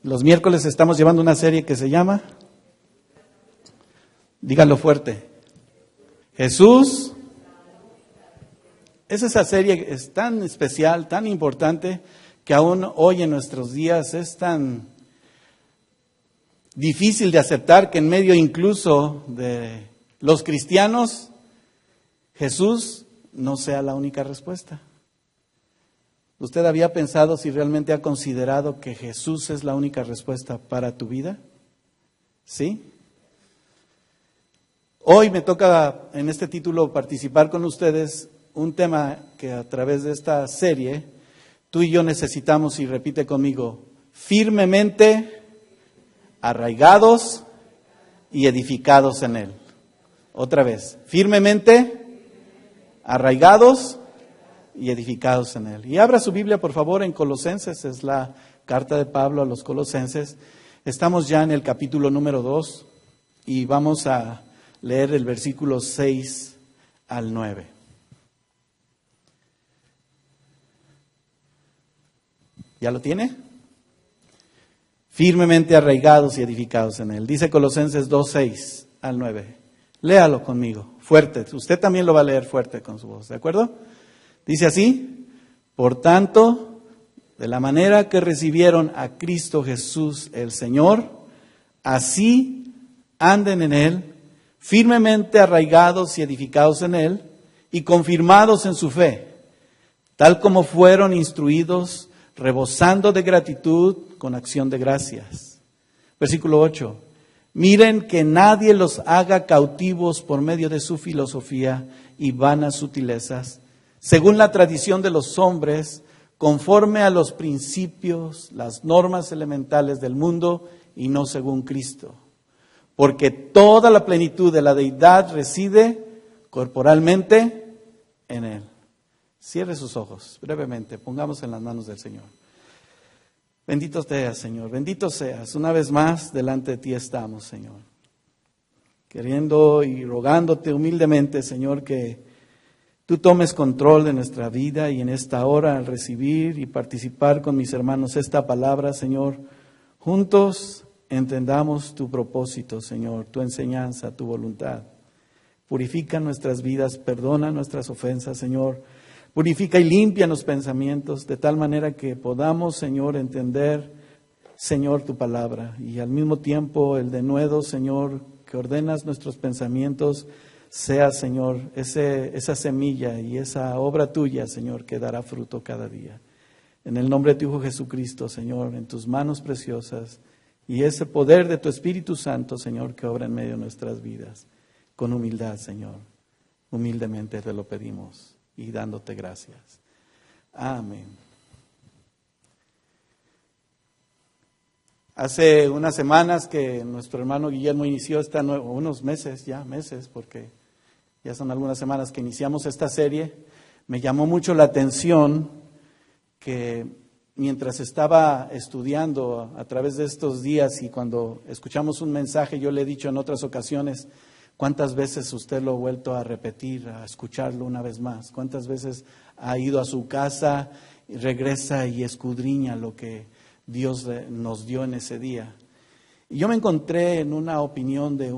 Los miércoles estamos llevando una serie que se llama, díganlo fuerte, Jesús. Esa serie es tan especial, tan importante, que aún hoy en nuestros días es tan difícil de aceptar que en medio incluso de los cristianos, Jesús no sea la única respuesta. ¿Usted había pensado si realmente ha considerado que Jesús es la única respuesta para tu vida? ¿Sí? Hoy me toca en este título participar con ustedes un tema que a través de esta serie tú y yo necesitamos, y repite conmigo, firmemente arraigados y edificados en Él. Otra vez, firmemente arraigados y edificados en Él. Y abra su Biblia, por favor, en Colosenses, es la carta de Pablo a los Colosenses. Estamos ya en el capítulo número 2 y vamos a leer el versículo 6 al 9. ¿Ya lo tiene? Firmemente arraigados y edificados en Él. Dice Colosenses 2, 6 al 9. Léalo conmigo, fuerte. Usted también lo va a leer fuerte con su voz, ¿de acuerdo? Dice así: por tanto, de la manera que recibieron a Cristo Jesús el Señor, así anden en Él, firmemente arraigados y edificados en Él, y confirmados en su fe, tal como fueron instruidos, rebosando de gratitud con acción de gracias. Versículo 8. Miren que nadie los haga cautivos por medio de su filosofía y vanas sutilezas, según la tradición de los hombres, conforme a los principios, las normas elementales del mundo y no según Cristo. Porque toda la plenitud de la deidad reside corporalmente en Él. Cierre sus ojos brevemente, pongamos en las manos del Señor. Bendito seas, Señor, bendito seas. Una vez más delante de ti estamos, Señor. Queriendo y rogándote humildemente, Señor, que tú tomes control de nuestra vida, y en esta hora, al recibir y participar con mis hermanos esta palabra, Señor, juntos entendamos tu propósito, Señor, tu enseñanza, tu voluntad. Purifica nuestras vidas, perdona nuestras ofensas, Señor. Purifica y limpia los pensamientos de tal manera que podamos, Señor, entender, Señor, tu palabra. Y al mismo tiempo el denuedo, Señor, que ordenas nuestros pensamientos, sea, Señor, esa semilla y esa obra tuya, Señor, que dará fruto cada día. En el nombre de tu Hijo Jesucristo, Señor, en tus manos preciosas, y ese poder de tu Espíritu Santo, Señor, que obra en medio de nuestras vidas. Con humildad, Señor, humildemente te lo pedimos y dándote gracias. Amén. Hace unas semanas que nuestro hermano Guillermo inició unos meses, porque ya son algunas semanas que iniciamos esta serie. Me llamó mucho la atención que mientras estaba estudiando a través de estos días, y cuando escuchamos un mensaje, yo le he dicho en otras ocasiones, ¿cuántas veces usted lo ha vuelto a repetir, a escucharlo una vez más? ¿Cuántas veces ha ido a su casa, y regresa y escudriña lo que Dios nos dio en ese día? Y yo me encontré en una opinión de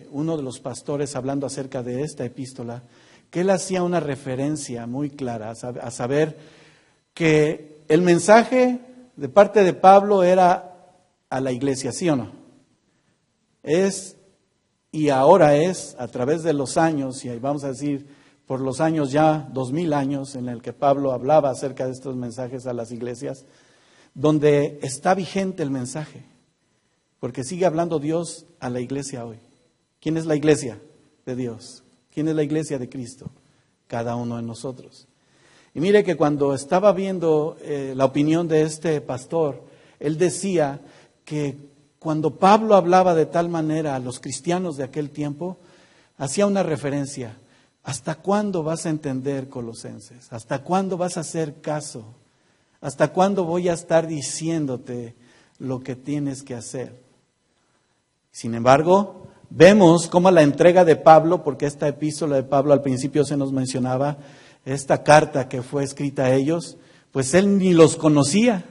uno de los pastores hablando acerca de esta epístola, que él hacía una referencia muy clara a saber que el mensaje de parte de Pablo era a la iglesia, ¿sí o no? Y ahora es, a través de los años, y vamos a decir, por los años ya, 2000 años, en el que Pablo hablaba acerca de estos mensajes a las iglesias, donde está vigente el mensaje, porque sigue hablando Dios a la iglesia hoy. ¿Quién es la iglesia de Dios? ¿Quién es la iglesia de Cristo? Cada uno de nosotros. Y mire que cuando estaba viendo la opinión de este pastor, él decía que cuando Pablo hablaba de tal manera a los cristianos de aquel tiempo, hacía una referencia. ¿Hasta cuándo vas a entender, Colosenses? ¿Hasta cuándo vas a hacer caso? ¿Hasta cuándo voy a estar diciéndote lo que tienes que hacer? Sin embargo, vemos cómo la entrega de Pablo, porque esta epístola de Pablo al principio se nos mencionaba, esta carta que fue escrita a ellos, pues él ni los conocía.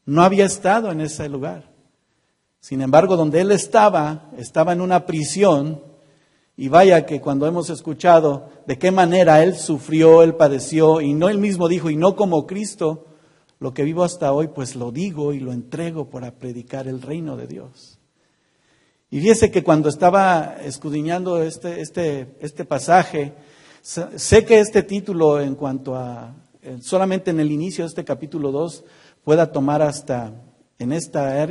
no había estado en ese lugar. Sin embargo, donde él estaba en una prisión, y vaya que cuando hemos escuchado de qué manera él sufrió, él padeció, y no él mismo dijo, y no como Cristo, lo que vivo hasta hoy, pues lo digo y lo entrego para predicar el reino de Dios. Y fíjese que cuando estaba escudriñando este pasaje, sé que este título en cuanto a, solamente en el inicio de este capítulo 2, pueda tomar hasta en esta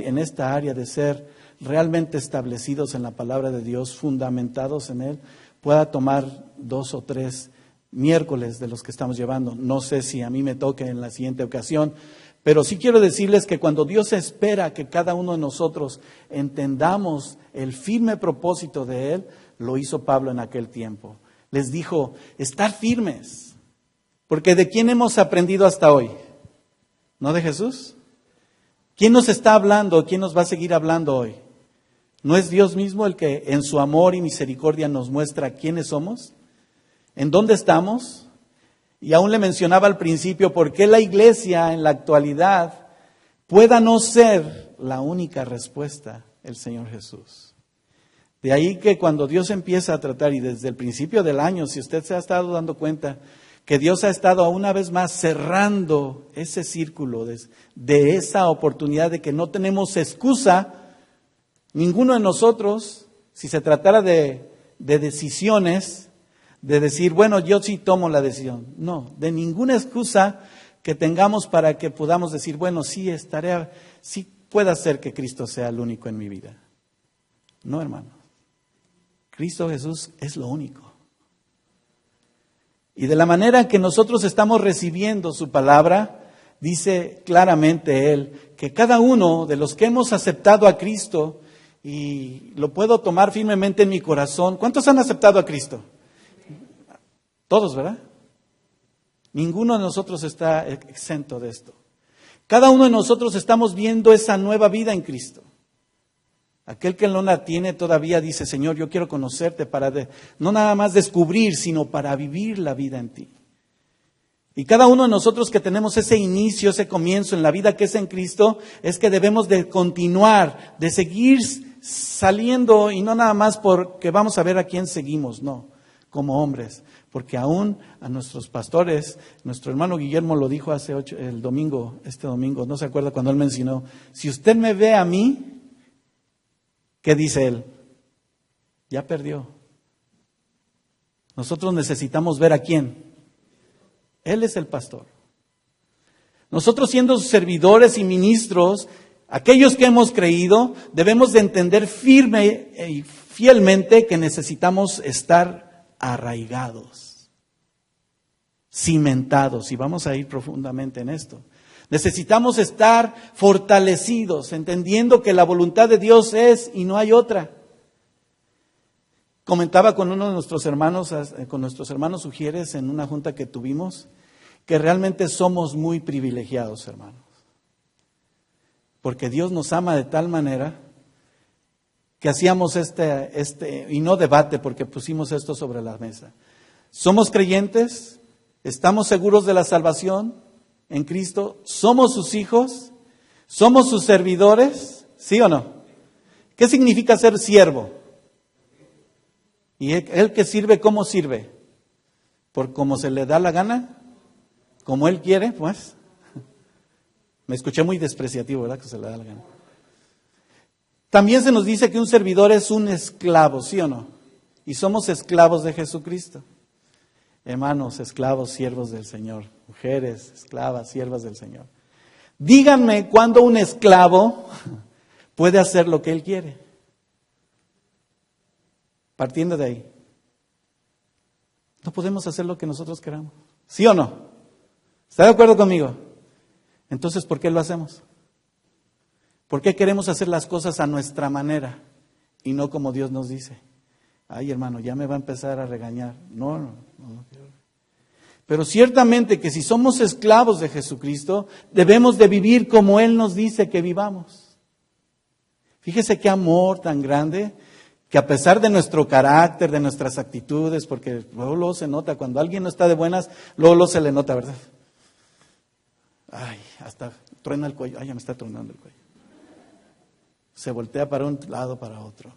área de ser realmente establecidos en la palabra de Dios, fundamentados en Él, pueda tomar 2 o 3 miércoles de los que estamos llevando. No sé si a mí me toque en la siguiente ocasión, pero sí quiero decirles que cuando Dios espera que cada uno de nosotros entendamos el firme propósito de Él, lo hizo Pablo en aquel tiempo. Les dijo, estar firmes, porque ¿de quién hemos aprendido hasta hoy? ¿No de Jesús? ¿Quién nos está hablando? ¿Quién nos va a seguir hablando hoy? ¿No es Dios mismo el que en su amor y misericordia nos muestra quiénes somos? ¿En dónde estamos? Y aún le mencionaba al principio, ¿por qué la iglesia en la actualidad pueda no ser la única respuesta el Señor Jesús? De ahí que cuando Dios empieza a tratar, y desde el principio del año, si usted se ha estado dando cuenta, que Dios ha estado una vez más cerrando ese círculo de esa oportunidad de que no tenemos excusa, ninguno de nosotros, si se tratara de decisiones, de decir, bueno, yo sí tomo la decisión. No, de ninguna excusa que tengamos para que podamos decir, bueno, sí puede ser que Cristo sea el único en mi vida. No, hermano. Cristo Jesús es lo único. Y de la manera en que nosotros estamos recibiendo su palabra, dice claramente Él, que cada uno de los que hemos aceptado a Cristo, y lo puedo tomar firmemente en mi corazón, ¿cuántos han aceptado a Cristo? Todos, ¿verdad? Ninguno de nosotros está exento de esto. Cada uno de nosotros estamos viendo esa nueva vida en Cristo. Aquel que no la tiene todavía dice, Señor, yo quiero conocerte para no nada más descubrir, sino para vivir la vida en ti. Y cada uno de nosotros que tenemos ese inicio, ese comienzo en la vida que es en Cristo, es que debemos de continuar, de seguir saliendo, y no nada más porque vamos a ver a quién seguimos, no, como hombres. Porque aún a nuestros pastores, nuestro hermano Guillermo lo dijo este domingo, no se acuerda cuando él mencionó, si usted me ve a mí, ¿qué dice él? Ya perdió. Nosotros necesitamos ver a quién. Él es el pastor. Nosotros siendo servidores y ministros, aquellos que hemos creído, debemos de entender firme y fielmente que necesitamos estar arraigados, cimentados, y vamos a ir profundamente en esto. Necesitamos estar fortalecidos, entendiendo que la voluntad de Dios es y no hay otra. Comentaba con uno de nuestros hermanos, Ujieres, en una junta que tuvimos, que realmente somos muy privilegiados, hermanos. Porque Dios nos ama de tal manera que hacíamos y no debate, porque pusimos esto sobre la mesa. Somos creyentes, estamos seguros de la salvación en Cristo, somos sus hijos, somos sus servidores, ¿sí o no? ¿Qué significa ser siervo? ¿Y el que sirve, cómo sirve? ¿Por cómo se le da la gana? ¿Como él quiere? Pues, me escuché muy despreciativo, ¿verdad? Que se le da la gana. También se nos dice que un servidor es un esclavo, ¿sí o no? Y somos esclavos de Jesucristo. Hermanos, esclavos, siervos del Señor. Mujeres, esclavas, siervas del Señor. Díganme cuándo un esclavo puede hacer lo que él quiere. Partiendo de ahí. No podemos hacer lo que nosotros queramos. ¿Sí o no? ¿Está de acuerdo conmigo? Entonces, ¿por qué lo hacemos? ¿Por qué queremos hacer las cosas a nuestra manera y no como Dios nos dice? Ay, hermano, ya me va a empezar a regañar. No. Pero ciertamente que si somos esclavos de Jesucristo, debemos de vivir como Él nos dice que vivamos. Fíjese qué amor tan grande, que a pesar de nuestro carácter, de nuestras actitudes, porque luego se nota, cuando alguien no está de buenas, luego se le nota, ¿verdad? ay, hasta truena el cuello, ay, ya me está tronando el cuello. Se voltea para un lado, para otro.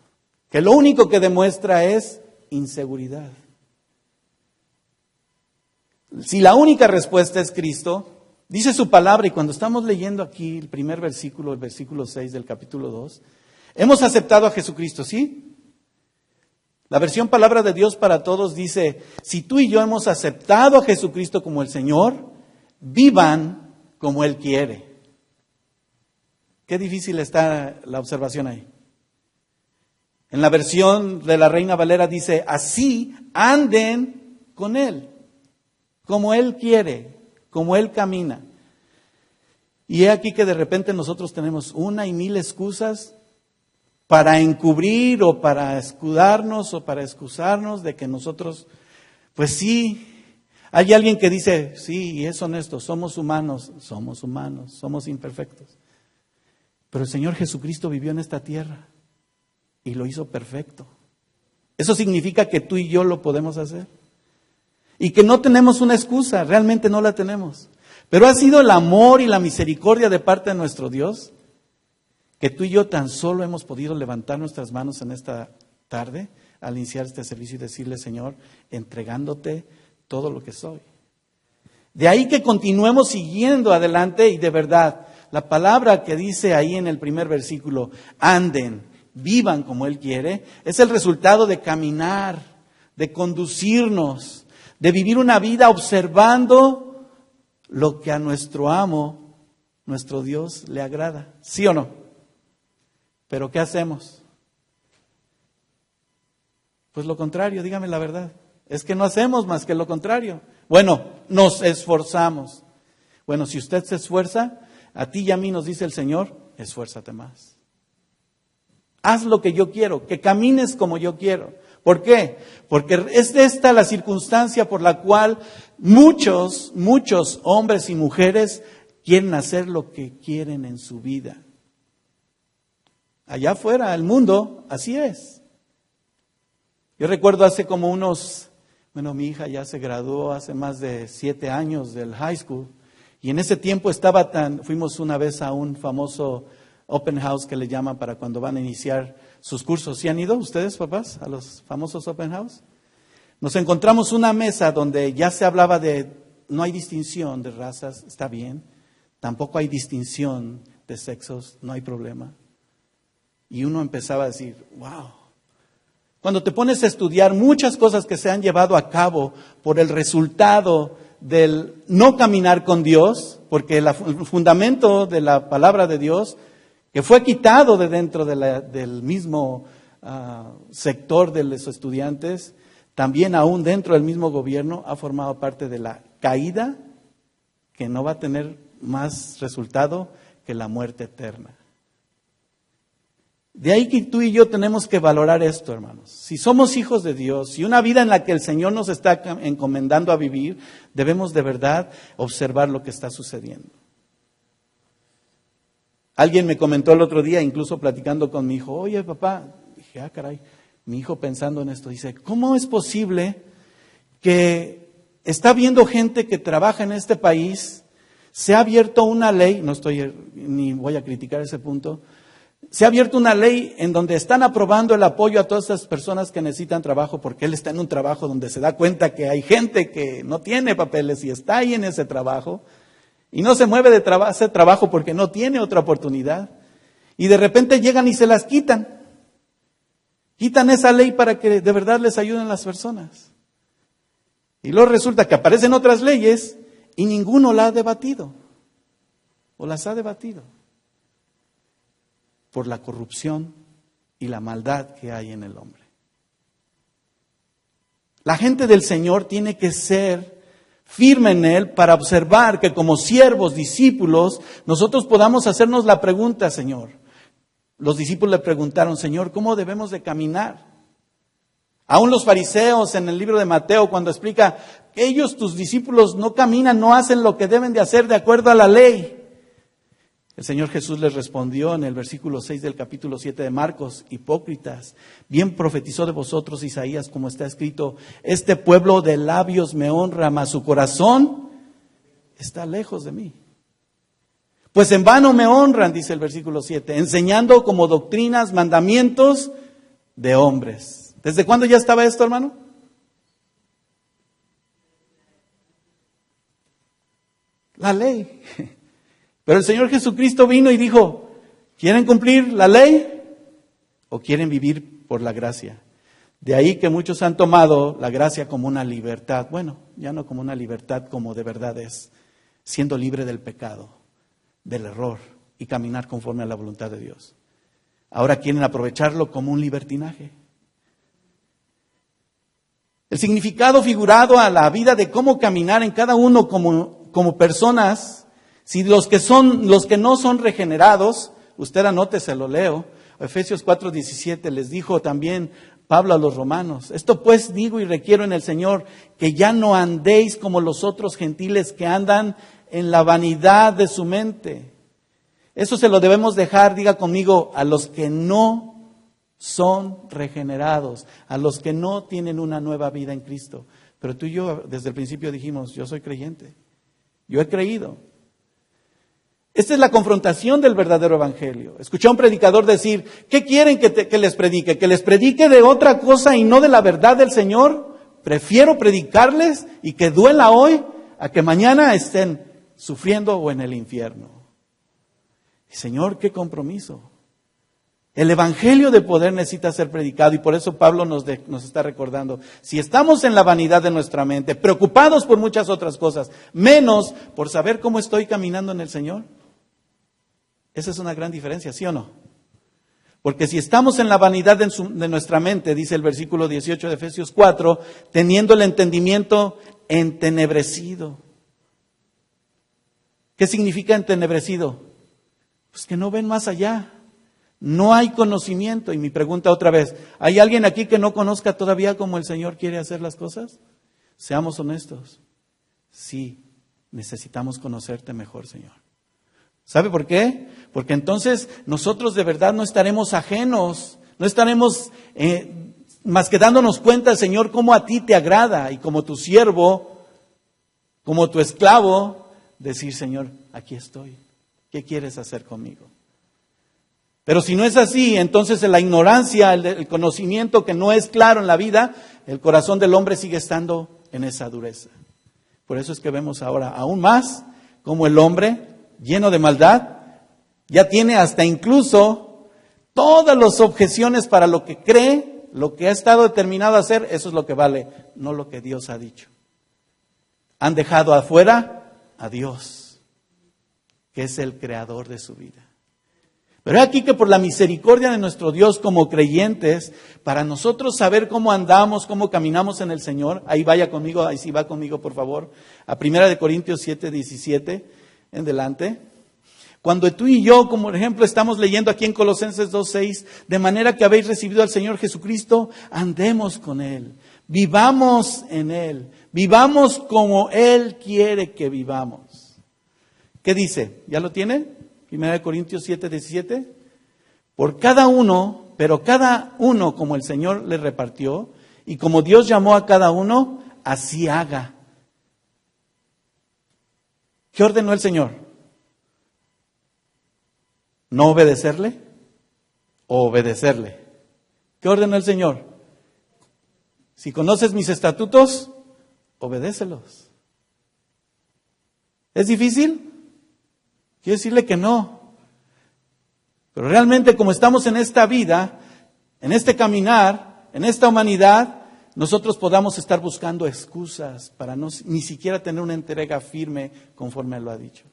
Que lo único que demuestra es inseguridad. Si la única respuesta es Cristo, dice su palabra, y cuando estamos leyendo aquí el primer versículo, el versículo 6 del capítulo 2, hemos aceptado a Jesucristo, ¿sí? La versión Palabra de Dios para Todos dice, si tú y yo hemos aceptado a Jesucristo como el Señor, vivan como Él quiere. Qué difícil está la observación ahí. En la versión de la Reina Valera dice, así anden con Él, como Él quiere, como Él camina. Y he aquí que de repente nosotros tenemos una y mil excusas para encubrir o para escudarnos o para excusarnos de que nosotros, pues sí, hay alguien que dice, sí, y es honesto, somos humanos, somos imperfectos. Pero el Señor Jesucristo vivió en esta tierra y lo hizo perfecto. Eso significa que tú y yo lo podemos hacer. Y que no tenemos una excusa, realmente no la tenemos. Pero ha sido el amor y la misericordia de parte de nuestro Dios que tú y yo tan solo hemos podido levantar nuestras manos en esta tarde al iniciar este servicio y decirle, Señor, entregándote todo lo que soy. De ahí que continuemos siguiendo adelante y de verdad, la palabra que dice ahí en el primer versículo, anden, vivan como Él quiere, es el resultado de caminar, de conducirnos, de vivir una vida observando lo que a nuestro amo, nuestro Dios, le agrada. ¿Sí o no? ¿Pero qué hacemos? Pues lo contrario, dígame la verdad. Es que no hacemos más que lo contrario. Bueno, nos esforzamos. Bueno, si usted se esfuerza, a ti y a mí nos dice el Señor, esfuérzate más. Haz lo que yo quiero, que camines como yo quiero. ¿Por qué? Porque es esta la circunstancia por la cual muchos hombres y mujeres quieren hacer lo que quieren en su vida. Allá afuera, el mundo, así es. Yo recuerdo hace como mi hija ya se graduó hace más de 7 años del high school. Y en ese tiempo fuimos una vez a un famoso open house que le llaman para cuando van a iniciar sus cursos. ¿Sí han ido ustedes, papás, a los famosos open house? Nos encontramos una mesa donde ya se hablaba de, no hay distinción de razas, está bien. Tampoco hay distinción de sexos, no hay problema. Y uno empezaba a decir, wow. Cuando te pones a estudiar muchas cosas que se han llevado a cabo por el resultado del no caminar con Dios, porque el fundamento de la palabra de Dios, que fue quitado de dentro del mismo sector de los estudiantes, también aún dentro del mismo gobierno, ha formado parte de la caída que no va a tener más resultado que la muerte eterna. De ahí que tú y yo tenemos que valorar esto, hermanos. Si somos hijos de Dios, si una vida en la que el Señor nos está encomendando a vivir, debemos de verdad observar lo que está sucediendo. Alguien me comentó el otro día, incluso platicando con mi hijo, oye papá, dije, caray, mi hijo pensando en esto, dice, ¿cómo es posible que está viendo gente que trabaja en este país, se ha abierto una ley, ni voy a criticar ese punto, se ha abierto una ley en donde están aprobando el apoyo a todas esas personas que necesitan trabajo, porque él está en un trabajo donde se da cuenta que hay gente que no tiene papeles y está ahí en ese trabajo y no se mueve de ese trabajo porque no tiene otra oportunidad y de repente llegan y se las quitan esa ley para que de verdad les ayuden las personas y luego resulta que aparecen otras leyes y ninguno la ha debatido o las ha debatido por la corrupción y la maldad que hay en el hombre. La gente del Señor tiene que ser firme en Él para observar que como siervos, discípulos, nosotros podamos hacernos la pregunta, Señor. Los discípulos le preguntaron, Señor, ¿cómo debemos de caminar? Aún los fariseos en el libro de Mateo, cuando explica que ellos, tus discípulos, no caminan, no hacen lo que deben de hacer de acuerdo a la ley. El Señor Jesús les respondió en el versículo 6 del capítulo 7 de Marcos, hipócritas, bien profetizó de vosotros Isaías, como está escrito, este pueblo de labios me honra, mas su corazón está lejos de mí. Pues en vano me honran, dice el versículo 7, enseñando como doctrinas, mandamientos de hombres. ¿Desde cuándo ya estaba esto, hermano? La ley. Pero el Señor Jesucristo vino y dijo, ¿quieren cumplir la ley o quieren vivir por la gracia? De ahí que muchos han tomado la gracia como una libertad. Bueno, ya no como una libertad como de verdad es, siendo libre del pecado, del error y caminar conforme a la voluntad de Dios. Ahora quieren aprovecharlo como un libertinaje. El significado figurado a la vida de cómo caminar en cada uno como personas, si los que no son regenerados, usted anote, se lo leo, Efesios 4:17 les dijo también Pablo a los romanos, esto pues digo y requiero en el Señor, que ya no andéis como los otros gentiles que andan en la vanidad de su mente. Eso se lo debemos dejar, diga conmigo, a los que no son regenerados, a los que no tienen una nueva vida en Cristo. Pero tú y yo desde el principio dijimos, yo soy creyente, yo he creído. Esta es la confrontación del verdadero evangelio. Escuché a un predicador decir, ¿qué quieren que les predique? ¿Que les predique de otra cosa y no de la verdad del Señor? Prefiero predicarles y que duela hoy a que mañana estén sufriendo o en el infierno. Señor, qué compromiso. El evangelio de poder necesita ser predicado y por eso Pablo nos está recordando, si estamos en la vanidad de nuestra mente, preocupados por muchas otras cosas, menos por saber cómo estoy caminando en el Señor, esa es una gran diferencia, ¿sí o no? Porque si estamos en la vanidad de nuestra mente, dice el versículo 18 de Efesios 4, teniendo el entendimiento entenebrecido. ¿Qué significa entenebrecido? Pues que no ven más allá. No hay conocimiento. Y mi pregunta otra vez, ¿hay alguien aquí que no conozca todavía cómo el Señor quiere hacer las cosas? Seamos honestos. Sí, necesitamos conocerte mejor, Señor. ¿Sabe por qué? Porque entonces nosotros de verdad no estaremos ajenos, no estaremos más que dándonos cuenta, Señor, cómo a ti te agrada y como tu siervo, como tu esclavo, decir, Señor, aquí estoy. ¿Qué quieres hacer conmigo? Pero si no es así, entonces en la ignorancia, el conocimiento que no es claro en la vida, el corazón del hombre sigue estando en esa dureza. Por eso es que vemos ahora aún más como el hombre, lleno de maldad, ya tiene hasta incluso todas las objeciones para lo que cree, lo que ha estado determinado a hacer, eso es lo que vale, no lo que Dios ha dicho. Han dejado afuera a Dios, que es el creador de su vida. Pero es aquí que por la misericordia de nuestro Dios como creyentes, para nosotros saber cómo andamos, cómo caminamos en el Señor, ahí vaya conmigo, ahí sí va conmigo por favor, a 1 Corintios 7:17 en delante. Cuando tú y yo, como por ejemplo, estamos leyendo aquí en Colosenses 2:6, de manera que habéis recibido al Señor Jesucristo, andemos con Él, vivamos en Él, vivamos como Él quiere que vivamos. ¿Qué dice? ¿Ya lo tiene? 1 Corintios 7:17. Por cada uno, pero cada uno como el Señor le repartió, y como Dios llamó a cada uno, así haga. ¿Qué ordenó el Señor? ¿No obedecerle o obedecerle? ¿Qué ordenó el Señor? Si conoces mis estatutos, obedécelos. ¿Es difícil? Quiero decirle que no. Pero realmente como estamos en esta vida, en este caminar, en esta humanidad, nosotros podamos estar buscando excusas para ni siquiera tener una entrega firme conforme Él lo ha dicho.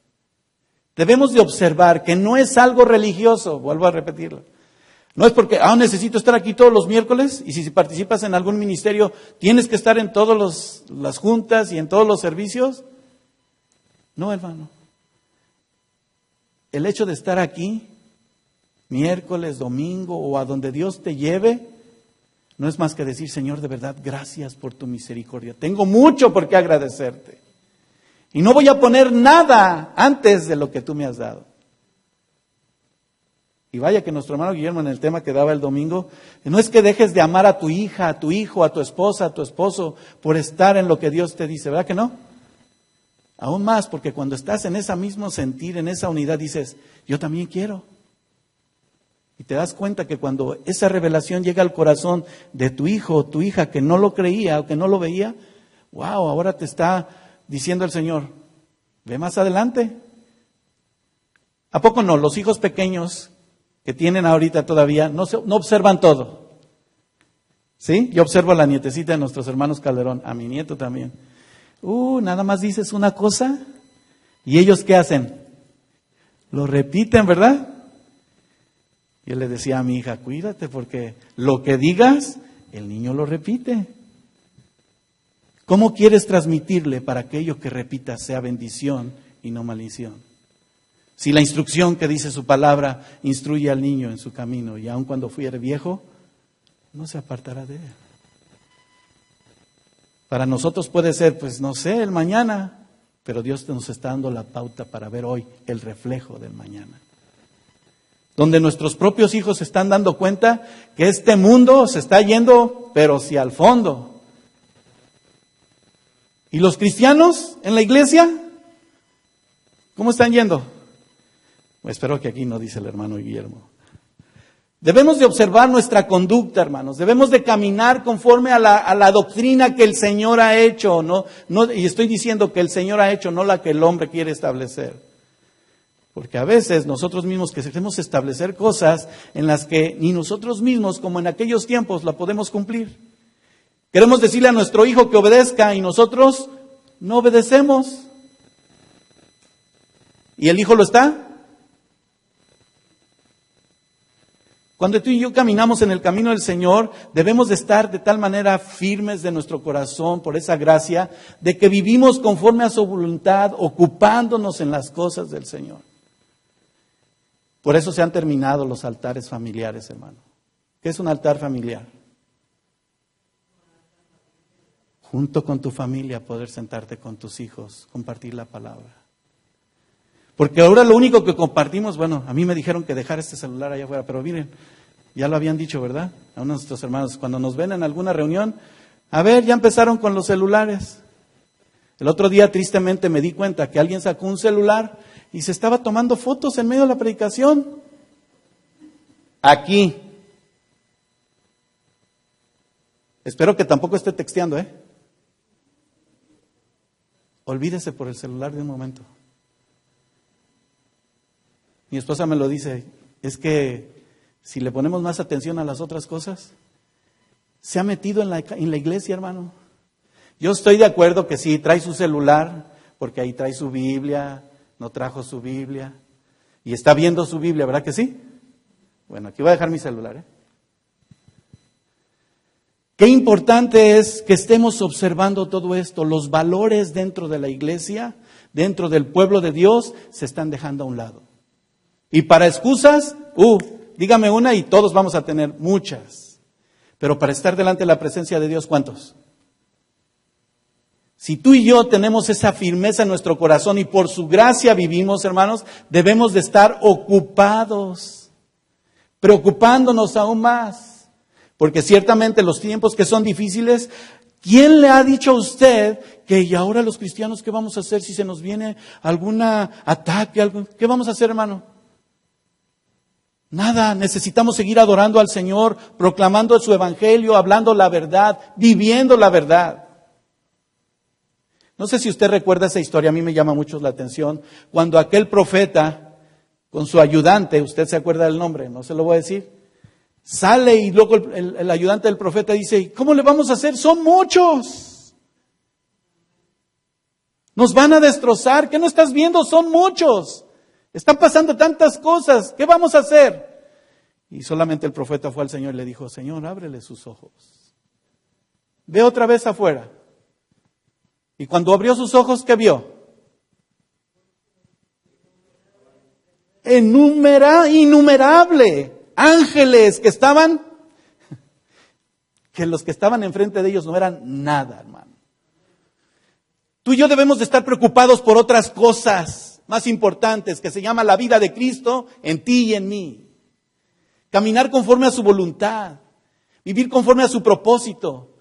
Debemos de observar que no es algo religioso, vuelvo a repetirlo. No es porque, necesito estar aquí todos los miércoles y si participas en algún ministerio, tienes que estar en todas las juntas y en todos los servicios. No, hermano. El hecho de estar aquí, miércoles, domingo o a donde Dios te lleve, no es más que decir, Señor, de verdad, gracias por tu misericordia. Tengo mucho por qué agradecerte. Y no voy a poner nada antes de lo que tú me has dado. Y vaya que nuestro hermano Guillermo en el tema que daba el domingo, no es que dejes de amar a tu hija, a tu hijo, a tu esposa, a tu esposo, por estar en lo que Dios te dice, ¿verdad que no? Aún más, porque cuando estás en ese mismo sentir, en esa unidad, dices, yo también quiero. Y te das cuenta que cuando esa revelación llega al corazón de tu hijo o tu hija que no lo creía o que no lo veía, wow, ahora te está diciendo el Señor, ve más adelante. ¿A poco no? Los hijos pequeños que tienen ahorita todavía no observan todo. ¿Sí? Yo observo a la nietecita de nuestros hermanos Calderón, a mi nieto también. Nada más dices una cosa y ellos ¿qué hacen? Lo repiten, ¿verdad? Yo le decía a mi hija, cuídate porque lo que digas, el niño lo repite. ¿Cómo quieres transmitirle para que aquello que repitas sea bendición y no maldición? Si la instrucción que dice su palabra instruye al niño en su camino y aun cuando fuere viejo, no se apartará de él. Para nosotros puede ser, pues no sé, el mañana, pero Dios nos está dando la pauta para ver hoy el reflejo del mañana. Donde nuestros propios hijos se están dando cuenta que este mundo se está yendo, pero sí al fondo. ¿Y los cristianos en la iglesia? ¿Cómo están yendo? Pues espero que aquí no dice el hermano Guillermo. Debemos de observar nuestra conducta, hermanos. Debemos de caminar conforme a la doctrina que el Señor ha hecho. No, y estoy diciendo que el Señor ha hecho, no la que el hombre quiere establecer. Porque a veces nosotros mismos queremos establecer cosas en las que ni nosotros mismos, como en aquellos tiempos, la podemos cumplir. Queremos decirle a nuestro hijo que obedezca y nosotros no obedecemos. ¿Y el hijo lo está? Cuando tú y yo caminamos en el camino del Señor, debemos de estar de tal manera firmes de nuestro corazón por esa gracia, de que vivimos conforme a su voluntad, ocupándonos en las cosas del Señor. Por eso se han terminado los altares familiares, hermano. ¿Qué es un altar familiar? Junto con tu familia poder sentarte con tus hijos, compartir la palabra. Porque ahora lo único que compartimos, bueno, a mí me dijeron que dejar este celular allá afuera, pero miren, ya lo habían dicho, ¿verdad? A uno de nuestros hermanos, cuando nos ven en alguna reunión, a ver, ya empezaron con los celulares. El otro día tristemente me di cuenta que alguien sacó un celular y se estaba tomando fotos en medio de la predicación. Aquí. Espero que tampoco esté texteando, Olvídese por el celular de un momento. Mi esposa me lo dice, es que si le ponemos más atención a las otras cosas, se ha metido en la iglesia, hermano. Yo estoy de acuerdo que sí, trae su celular, porque ahí trae su Biblia, no trajo su Biblia, y está viendo su Biblia, ¿verdad que sí? Bueno, aquí voy a dejar mi celular, Qué importante es que estemos observando todo esto, los valores dentro de la iglesia, dentro del pueblo de Dios, se están dejando a un lado. Y para excusas, dígame una y todos vamos a tener muchas. Pero para estar delante de la presencia de Dios, ¿cuántos? Si tú y yo tenemos esa firmeza en nuestro corazón y por su gracia vivimos, hermanos, debemos de estar ocupados, preocupándonos aún más. Porque ciertamente los tiempos que son difíciles, ¿quién le ha dicho a usted que y ahora los cristianos qué vamos a hacer si se nos viene algún ataque? ¿Qué vamos a hacer, hermano? Nada, necesitamos seguir adorando al Señor, proclamando su evangelio, hablando la verdad, viviendo la verdad. No sé si usted recuerda esa historia, a mí me llama mucho la atención, cuando aquel profeta con su ayudante, usted se acuerda del nombre, no se lo voy a decir, sale y luego el ayudante del profeta dice, ¿cómo le vamos a hacer? Son muchos. Nos van a destrozar, ¿qué no estás viendo? Son muchos. Están pasando tantas cosas, ¿qué vamos a hacer? Y solamente el profeta fue al Señor y le dijo, Señor, ábrele sus ojos. Ve otra vez afuera. Y cuando abrió sus ojos, ¿qué vio? Innumerable ángeles que los que estaban enfrente de ellos no eran nada, hermano. Tú y yo debemos de estar preocupados por otras cosas más importantes, que se llama la vida de Cristo en ti y en mí. Caminar conforme a su voluntad, vivir conforme a su propósito.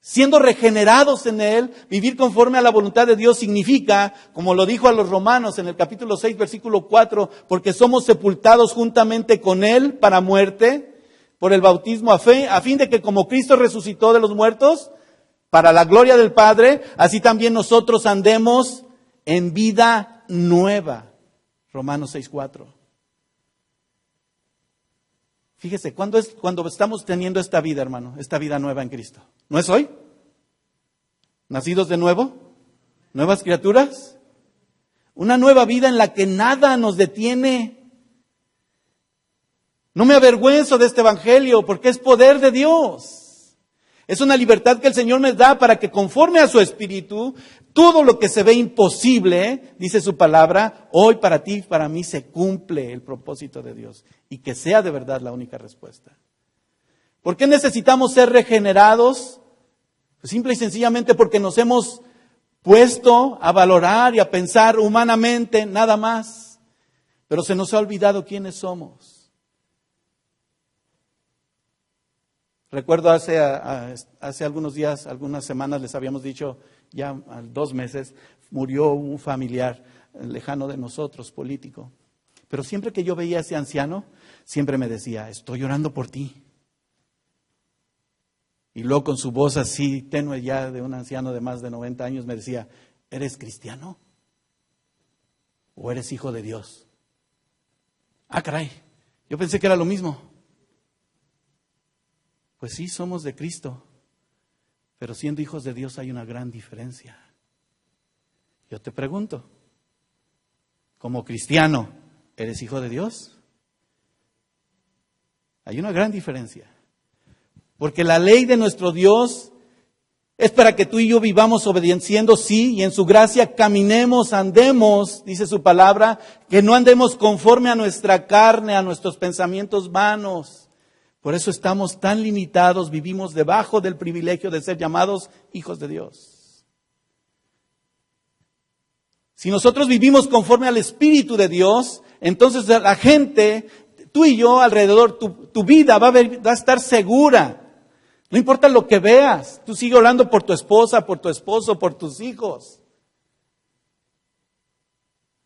Siendo regenerados en Él, vivir conforme a la voluntad de Dios significa, como lo dijo a los Romanos en el capítulo 6, versículo 4, porque somos sepultados juntamente con Él para muerte, por el bautismo a fin de que como Cristo resucitó de los muertos, para la gloria del Padre, así también nosotros andemos en vida nueva. Romanos 6, 4. Fíjese, ¿cuándo es cuando estamos teniendo esta vida, hermano? Esta vida nueva en Cristo. ¿No es hoy? ¿Nacidos de nuevo? ¿Nuevas criaturas? Una nueva vida en la que nada nos detiene. No me avergüenzo de este evangelio porque es poder de Dios. Es una libertad que el Señor me da para que conforme a su espíritu, todo lo que se ve imposible, dice su palabra, hoy para ti, para mí se cumple el propósito de Dios. Y que sea de verdad la única respuesta. ¿Por qué necesitamos ser regenerados? Pues simple y sencillamente porque nos hemos puesto a valorar y a pensar humanamente, nada más. Pero se nos ha olvidado quiénes somos. Recuerdo hace algunos días, algunas semanas les habíamos dicho, ya 2 meses, murió un familiar lejano de nosotros, político. Pero siempre que yo veía a ese anciano, siempre me decía, estoy orando por ti. Y luego con su voz así tenue ya de un anciano de más de 90 años me decía, ¿eres cristiano? ¿O eres hijo de Dios? Ah, caray, yo pensé que era lo mismo. Pues sí, somos de Cristo, pero siendo hijos de Dios hay una gran diferencia. Yo te pregunto, como cristiano, ¿eres hijo de Dios? Hay una gran diferencia. Porque la ley de nuestro Dios es para que tú y yo vivamos obedeciendo, sí, y en su gracia caminemos, andemos, dice su palabra, que no andemos conforme a nuestra carne, a nuestros pensamientos vanos. Por eso estamos tan limitados, vivimos debajo del privilegio de ser llamados hijos de Dios. Si nosotros vivimos conforme al Espíritu de Dios, entonces la gente, tú y yo alrededor, tu vida va a estar segura. No importa lo que veas, tú sigue orando por tu esposa, por tu esposo, por tus hijos.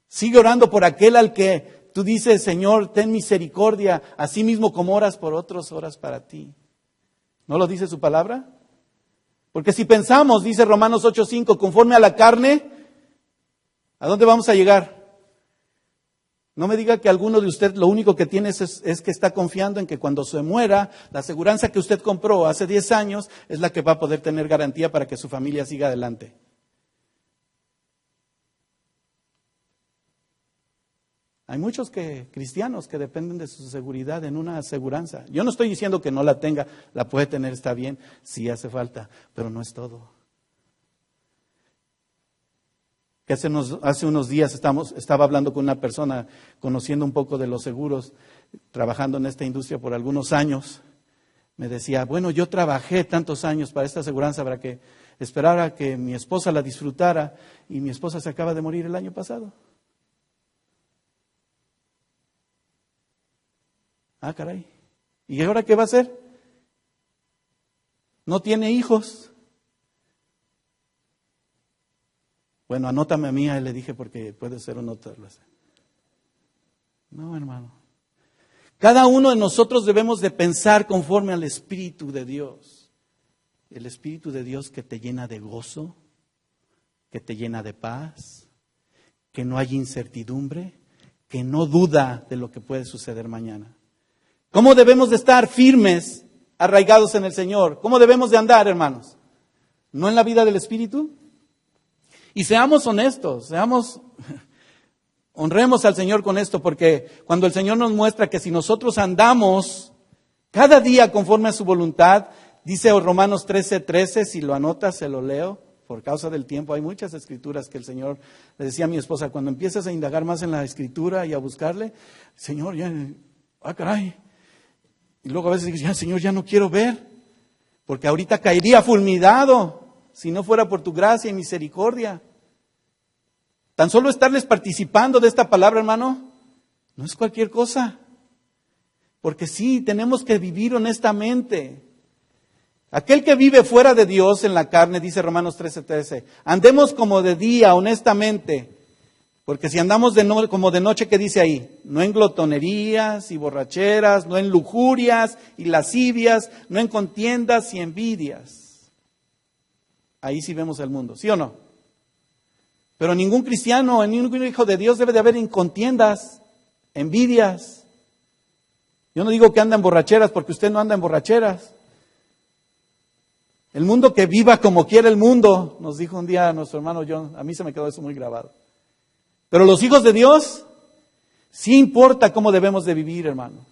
Sigue orando por aquel al que tú dices, Señor, ten misericordia, así mismo como oras por otros, oras para ti. ¿No lo dice su palabra? Porque si pensamos, dice Romanos 8:5, conforme a la carne, ¿a dónde vamos a llegar? No me diga que alguno de ustedes lo único que tiene es que está confiando en que cuando se muera, la aseguranza que usted compró hace 10 años es la que va a poder tener garantía para que su familia siga adelante. Hay muchos cristianos que dependen de su seguridad en una aseguranza. Yo no estoy diciendo que no la tenga, la puede tener, está bien, si hace falta, pero no es todo. Que hace unos días estaba hablando con una persona, conociendo un poco de los seguros, trabajando en esta industria por algunos años. Me decía, bueno, yo trabajé tantos años para esta aseguranza para que esperara que mi esposa la disfrutara y mi esposa se acaba de morir el año pasado. Ah, caray. ¿Y ahora qué va a hacer? No tiene hijos. Bueno, anótame a mí, a él le dije, porque puede ser un otro. No, hermano. Cada uno de nosotros debemos de pensar conforme al Espíritu de Dios. El Espíritu de Dios que te llena de gozo, que te llena de paz, que no hay incertidumbre, que no duda de lo que puede suceder mañana. ¿Cómo debemos de estar firmes, arraigados en el Señor? ¿Cómo debemos de andar, hermanos? ¿No en la vida del Espíritu? Y seamos honestos, honremos al Señor con esto, porque cuando el Señor nos muestra que si nosotros andamos cada día conforme a su voluntad, dice Romanos 13:13, si lo anotas, se lo leo, por causa del tiempo, hay muchas escrituras que el Señor, le decía a mi esposa, cuando empiezas a indagar más en la escritura y a buscarle, Señor, ya, caray. Y luego a veces dices, ya, Señor, ya no quiero ver, porque ahorita caería fulminado si no fuera por tu gracia y misericordia. Tan solo estarles participando de esta palabra, hermano, no es cualquier cosa. Porque sí, tenemos que vivir honestamente. Aquel que vive fuera de Dios en la carne, dice Romanos 13:13, andemos como de día, honestamente, porque si andamos como de noche, ¿qué dice ahí? No en glotonerías y borracheras, no en lujurias y lascivias, no en contiendas y envidias. Ahí sí vemos el mundo, ¿sí o no? Pero ningún cristiano, ningún hijo de Dios debe de haber en contiendas, envidias. Yo no digo que anda en borracheras, porque usted no anda en borracheras. El mundo que viva como quiere el mundo, nos dijo un día nuestro hermano John, a mí se me quedó eso muy grabado. Pero los hijos de Dios, sí importa cómo debemos de vivir, hermano.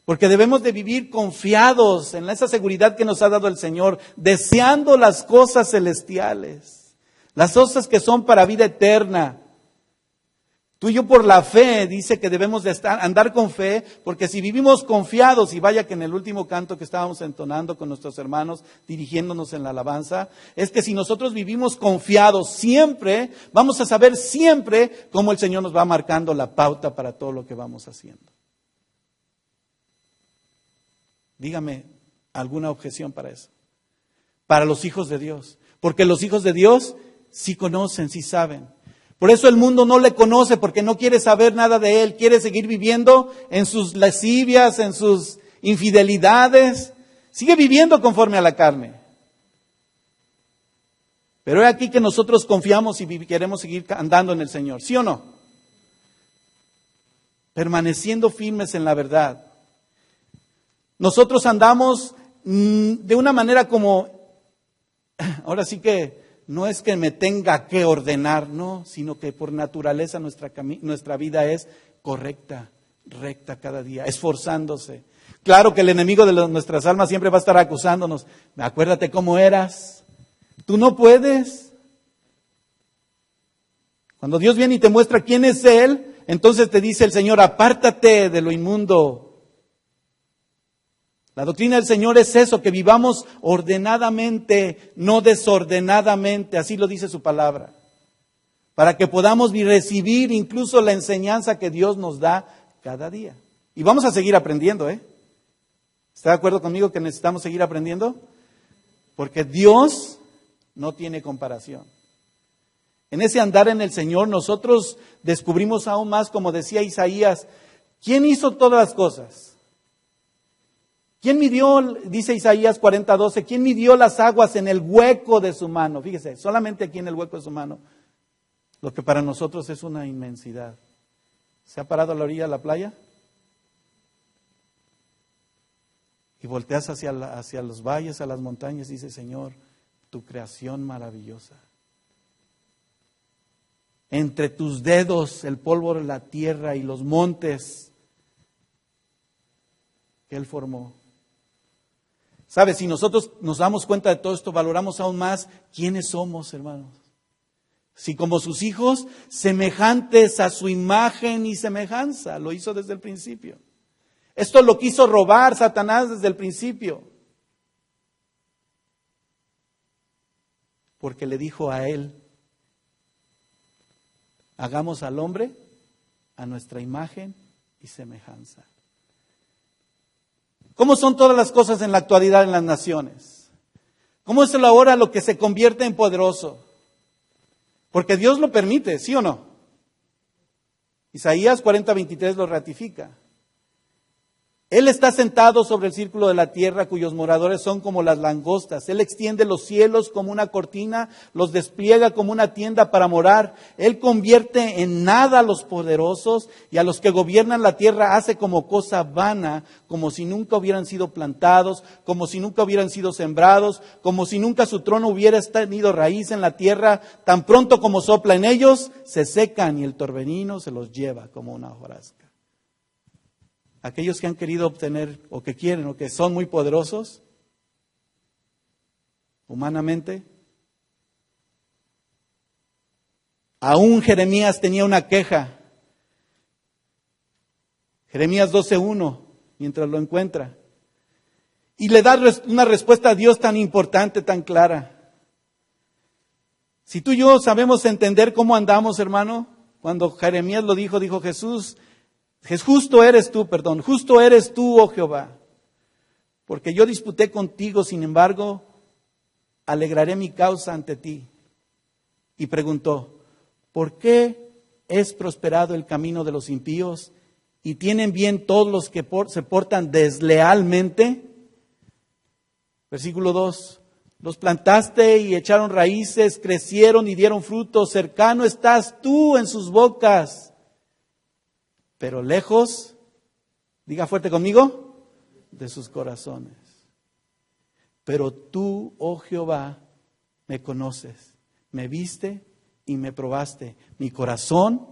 Porque debemos de vivir confiados en esa seguridad que nos ha dado el Señor, deseando las cosas celestiales, las cosas que son para vida eterna. Tú y yo por la fe, dice que debemos de andar con fe, porque si vivimos confiados, y vaya que en el último canto que estábamos entonando con nuestros hermanos, dirigiéndonos en la alabanza, es que si nosotros vivimos confiados siempre, vamos a saber siempre cómo el Señor nos va marcando la pauta para todo lo que vamos haciendo. Dígame alguna objeción para eso. Para los hijos de Dios, porque los hijos de Dios sí conocen, sí saben. Por eso el mundo no le conoce, porque no quiere saber nada de Él, quiere seguir viviendo en sus lascivias, en sus infidelidades, sigue viviendo conforme a la carne. Pero es aquí que nosotros confiamos y queremos seguir andando en el Señor, ¿sí o no? Permaneciendo firmes en la verdad. Nosotros andamos de una manera como, ahora sí que, no es que me tenga que ordenar, no, sino que por naturaleza nuestra vida es correcta, recta cada día, esforzándose. Claro que el enemigo de nuestras almas siempre va a estar acusándonos. Acuérdate cómo eras. Tú no puedes. Cuando Dios viene y te muestra quién es Él, entonces te dice el Señor, apártate de lo inmundo. La doctrina del Señor es eso, que vivamos ordenadamente, no desordenadamente, así lo dice su palabra, para que podamos recibir incluso la enseñanza que Dios nos da cada día. Y vamos a seguir aprendiendo, ¿eh? ¿Está de acuerdo conmigo que necesitamos seguir aprendiendo? Porque Dios no tiene comparación. En ese andar en el Señor nosotros descubrimos aún más, como decía Isaías, ¿quién hizo todas las cosas? ¿Quién midió, dice Isaías 40:12, quién midió las aguas en el hueco de su mano? Fíjese, solamente aquí en el hueco de su mano, lo que para nosotros es una inmensidad. ¿Se ha parado a la orilla de la playa? Y volteas hacia los valles, a las montañas, y dice, Señor, tu creación maravillosa. Entre tus dedos, el polvo de la tierra y los montes que Él formó. ¿Sabes? Si nosotros nos damos cuenta de todo esto, valoramos aún más quiénes somos, hermanos. Si como sus hijos, semejantes a su imagen y semejanza, lo hizo desde el principio. Esto lo quiso robar Satanás desde el principio. Porque le dijo a él, hagamos al hombre a nuestra imagen y semejanza. ¿Cómo son todas las cosas en la actualidad en las naciones? ¿Cómo es ahora lo que se convierte en poderoso? Porque Dios lo permite, ¿sí o no? Isaías 40:23 lo ratifica. Él está sentado sobre el círculo de la tierra, cuyos moradores son como las langostas. Él extiende los cielos como una cortina, los despliega como una tienda para morar. Él convierte en nada a los poderosos y a los que gobiernan la tierra hace como cosa vana, como si nunca hubieran sido plantados, como si nunca hubieran sido sembrados, como si nunca su trono hubiera tenido raíz en la tierra. Tan pronto como sopla en ellos, se secan y el torbellino se los lleva como una hojarasca. Aquellos que han querido obtener, o que quieren, o que son muy poderosos, humanamente. Aún Jeremías tenía una queja. Jeremías 12:1, mientras lo encuentra. Y le da una respuesta a Dios tan importante, tan clara. Si tú y yo sabemos entender cómo andamos, hermano, cuando Jeremías lo dijo, justo eres tú, oh Jehová, Porque yo disputé contigo, sin embargo, alegraré mi causa ante ti. Y preguntó, ¿por qué es prosperado el camino de los impíos y tienen bien todos los que se portan deslealmente? Versículo 2. Los plantaste y echaron raíces, crecieron y dieron fruto. Cercano estás tú en sus bocas, pero lejos, diga fuerte conmigo, de sus corazones. Pero tú, oh Jehová, me conoces, me viste y me probaste mi corazón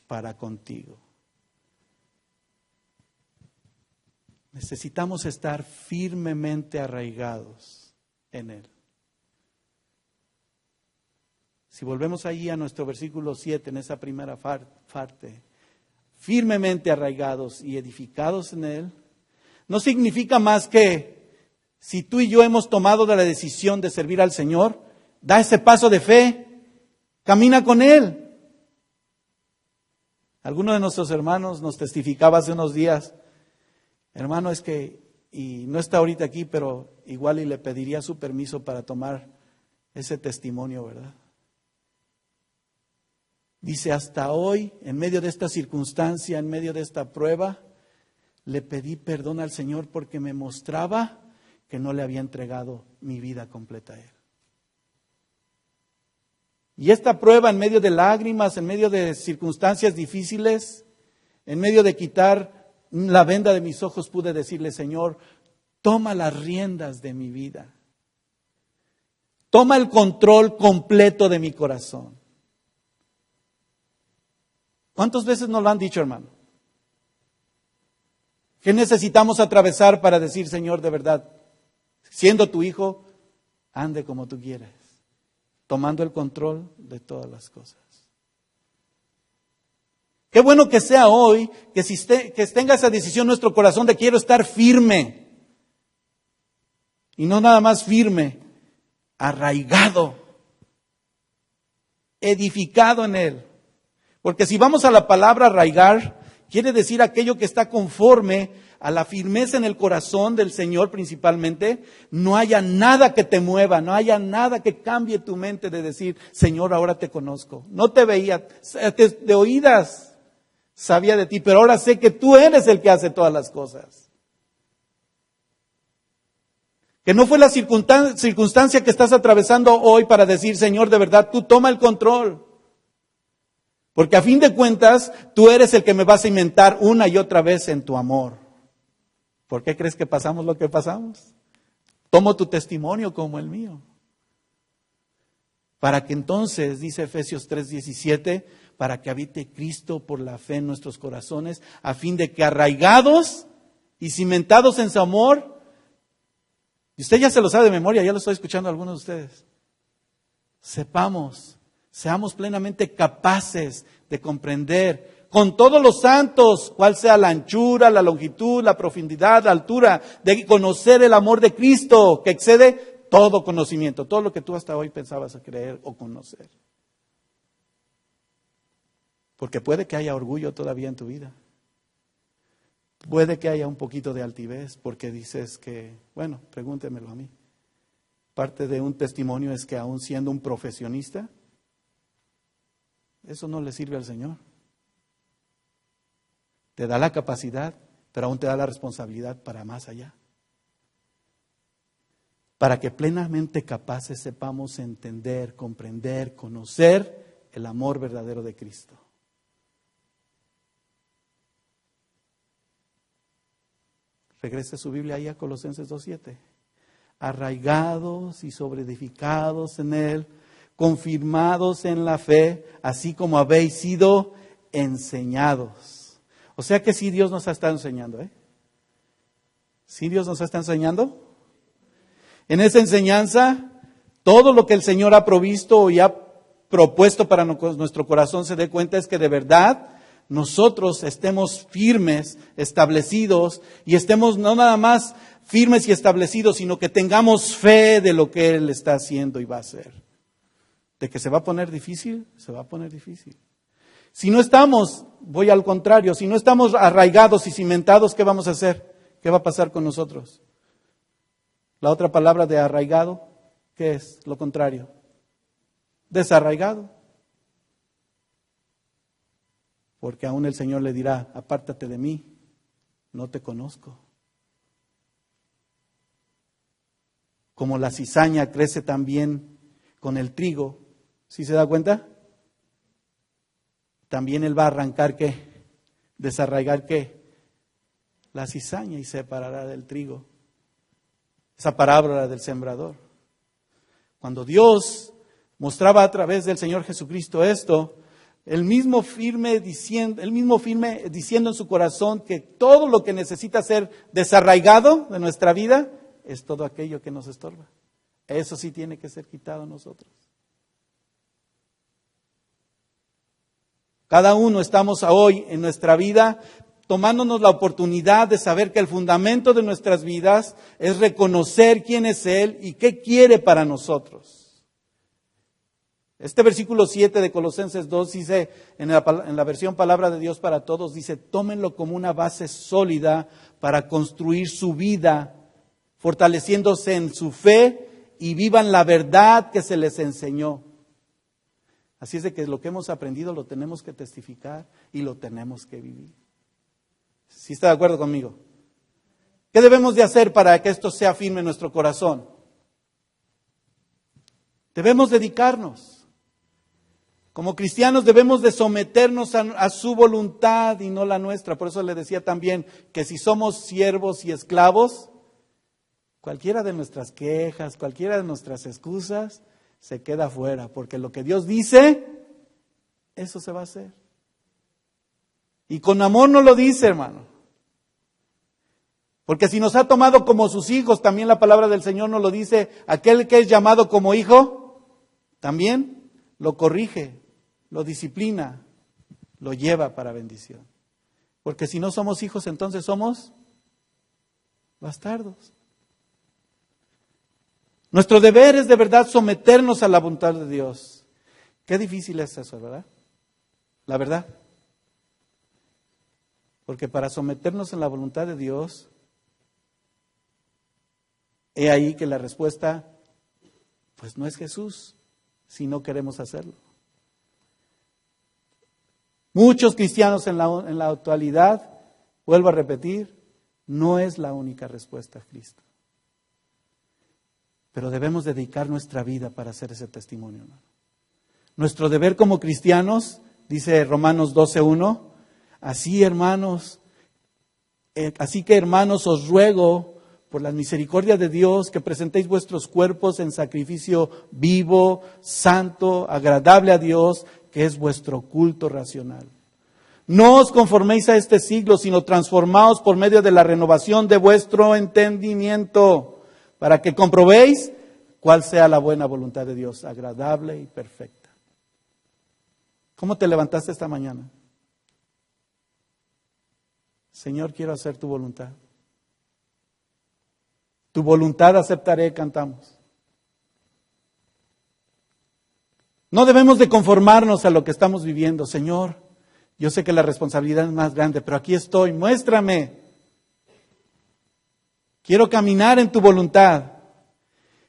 para contigo. Necesitamos estar firmemente arraigados en Él. Si volvemos ahí a nuestro versículo 7, en esa primera parte, firmemente arraigados y edificados en Él, no significa más que si tú y yo hemos tomado la decisión de servir al Señor, da ese paso de fe, camina con Él. Alguno de nuestros hermanos nos testificaba hace unos días, hermano, es que, y no está ahorita aquí, pero igual y le pediría su permiso para tomar ese testimonio, ¿verdad? Dice, hasta hoy, en medio de esta circunstancia, en medio de esta prueba, le pedí perdón al Señor porque me mostraba que no le había entregado mi vida completa a Él. Y esta prueba, en medio de lágrimas, en medio de circunstancias difíciles, en medio de quitar la venda de mis ojos, pude decirle, Señor, toma las riendas de mi vida. Toma el control completo de mi corazón. ¿Cuántas veces nos lo han dicho, hermano? ¿Qué necesitamos atravesar para decir, Señor, de verdad, siendo tu hijo, ande como tú quieres, tomando el control de todas las cosas? Qué bueno que sea hoy, que tenga esa decisión en nuestro corazón de quiero estar firme. Y no nada más firme, arraigado, edificado en Él. Porque si vamos a la palabra arraigar, quiere decir aquello que está conforme a la firmeza en el corazón del Señor principalmente. No haya nada que te mueva, no haya nada que cambie tu mente de decir, Señor, ahora te conozco. No te veía, de oídas sabía de ti, pero ahora sé que tú eres el que hace todas las cosas. Que no fue la circunstancia que estás atravesando hoy para decir, Señor, de verdad, tú toma el control. Porque a fin de cuentas, tú eres el que me vas a cimentar una y otra vez en tu amor. ¿Por qué crees que pasamos lo que pasamos? Tomo tu testimonio como el mío. Para que entonces, dice Efesios 3:17, para que habite Cristo por la fe en nuestros corazones, a fin de que arraigados y cimentados en su amor, y usted ya se lo sabe de memoria, ya lo estoy escuchando a algunos de ustedes, seamos plenamente capaces de comprender con todos los santos cuál sea la anchura, la longitud, la profundidad, la altura, de conocer el amor de Cristo que excede todo conocimiento, todo lo que tú hasta hoy pensabas creer o conocer. Porque puede que haya orgullo todavía en tu vida. Puede que haya un poquito de altivez porque dices que, bueno, pregúntemelo a mí. Parte de un testimonio es que aún siendo un profesionista, eso no le sirve al Señor. Te da la capacidad, pero aún te da la responsabilidad para más allá. Para que plenamente capaces sepamos entender, comprender, conocer el amor verdadero de Cristo. Regrese su Biblia ahí a Colosenses 2:7. Arraigados y sobreedificados en Él, confirmados en la fe, así como habéis sido enseñados. O sea que sí, Dios nos está enseñando, ¿eh? ¿Sí Dios nos está enseñando? En esa enseñanza, todo lo que el Señor ha provisto y ha propuesto para nuestro corazón se dé cuenta es que de verdad nosotros estemos firmes, establecidos, y estemos no nada más firmes y establecidos, sino que tengamos fe de lo que Él está haciendo y va a hacer. De que se va a poner difícil, se va a poner difícil. Si no estamos, voy al contrario, si no estamos arraigados y cimentados, ¿qué vamos a hacer? ¿Qué va a pasar con nosotros? La otra palabra de arraigado, ¿qué es? Lo contrario. Desarraigado. Porque aún el Señor le dirá, apártate de mí, no te conozco. Como la cizaña crece también con el trigo, ¿sí se da cuenta? También Él va a arrancar, ¿qué? Desarraigar, ¿qué? La cizaña y separará del trigo. Esa parábola del sembrador. Cuando Dios mostraba a través del Señor Jesucristo esto, el mismo firme diciendo en su corazón que todo lo que necesita ser desarraigado de nuestra vida es todo aquello que nos estorba. Eso sí tiene que ser quitado a nosotros. Cada uno estamos hoy en nuestra vida tomándonos la oportunidad de saber que el fundamento de nuestras vidas es reconocer quién es Él y qué quiere para nosotros. Este versículo 7 de Colosenses 2 dice, en la versión Palabra de Dios para Todos, dice, tómenlo como una base sólida para construir su vida, fortaleciéndose en su fe y vivan la verdad que se les enseñó. Así es de que lo que hemos aprendido lo tenemos que testificar y lo tenemos que vivir. ¿Sí está de acuerdo conmigo? ¿Qué debemos de hacer para que esto sea firme en nuestro corazón? Debemos dedicarnos. Como cristianos debemos de someternos a su voluntad y no la nuestra. Por eso le decía también que si somos siervos y esclavos, cualquiera de nuestras quejas, cualquiera de nuestras excusas, se queda fuera. Porque lo que Dios dice, eso se va a hacer. Y con amor no lo dice, hermano. Porque si nos ha tomado como sus hijos, también la palabra del Señor nos lo dice, aquel que es llamado como hijo, también lo corrige, lo disciplina, lo lleva para bendición. Porque si no somos hijos, entonces somos bastardos. Nuestro deber es de verdad someternos a la voluntad de Dios. Qué difícil es eso, ¿verdad? La verdad. Porque para someternos a la voluntad de Dios, he ahí que la respuesta, pues no es Jesús, si no queremos hacerlo. Muchos cristianos en la actualidad, vuelvo a repetir, no es la única respuesta a Cristo. Pero debemos dedicar nuestra vida para hacer ese testimonio, ¿no? Nuestro deber como cristianos, dice Romanos 12:1, así que hermanos os ruego por la misericordia de Dios que presentéis vuestros cuerpos en sacrificio vivo, santo, agradable a Dios, que es vuestro culto racional. No os conforméis a este siglo, sino transformaos por medio de la renovación de vuestro entendimiento, para que comprobéis cuál sea la buena voluntad de Dios, agradable y perfecta. ¿Cómo te levantaste esta mañana? Señor, quiero hacer tu voluntad. Tu voluntad aceptaré, cantamos. No debemos de conformarnos a lo que estamos viviendo. Señor, yo sé que la responsabilidad es más grande, pero aquí estoy, muéstrame. Quiero caminar en tu voluntad.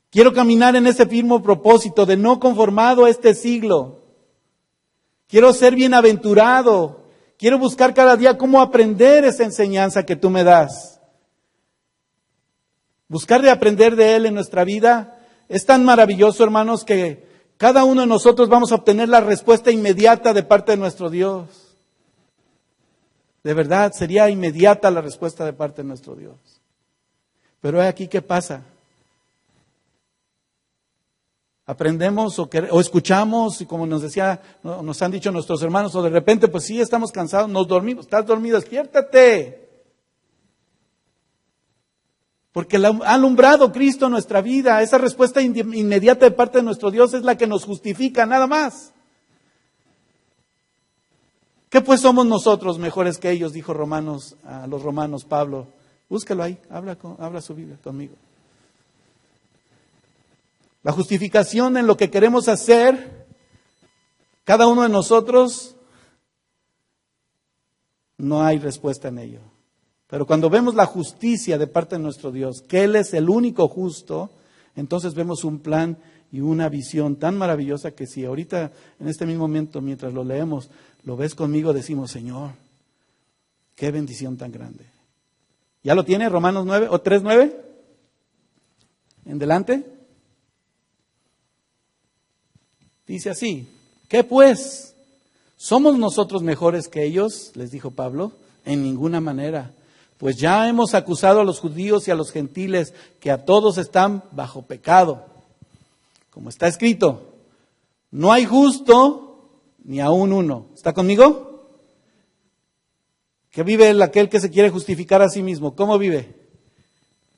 Quiero caminar en ese firme propósito de no conformado a este siglo. Quiero ser bienaventurado. Quiero buscar cada día cómo aprender esa enseñanza que tú me das. Buscar de aprender de Él en nuestra vida es tan maravilloso, hermanos, que cada uno de nosotros vamos a obtener la respuesta inmediata de parte de nuestro Dios. De verdad, sería inmediata la respuesta de parte de nuestro Dios. Pero aquí, ¿qué pasa? Aprendemos o escuchamos, y como nos han dicho nuestros hermanos, o de repente, pues sí, estamos cansados, nos dormimos. ¿Estás dormido? Despiértate. Porque ha alumbrado Cristo nuestra vida. Esa respuesta inmediata de parte de nuestro Dios es la que nos justifica, nada más. ¿Qué pues somos nosotros mejores que ellos? Dijo a los romanos Pablo. Búscalo ahí, habla su Biblia conmigo. La justificación en lo que queremos hacer, cada uno de nosotros, no hay respuesta en ello. Pero cuando vemos la justicia de parte de nuestro Dios, que Él es el único justo, entonces vemos un plan y una visión tan maravillosa que si ahorita, en este mismo momento, mientras lo leemos, lo ves conmigo, decimos, Señor, qué bendición tan grande. ¿Ya lo tiene Romanos 9 o 3:9? En delante. Dice así, ¿qué pues? ¿Somos nosotros mejores que ellos? Les dijo Pablo, en ninguna manera. Pues ya hemos acusado a los judíos y a los gentiles que a todos están bajo pecado. Como está escrito, no hay justo ni aún uno. ¿Está conmigo? ¿Qué vive aquel que se quiere justificar a sí mismo? ¿Cómo vive?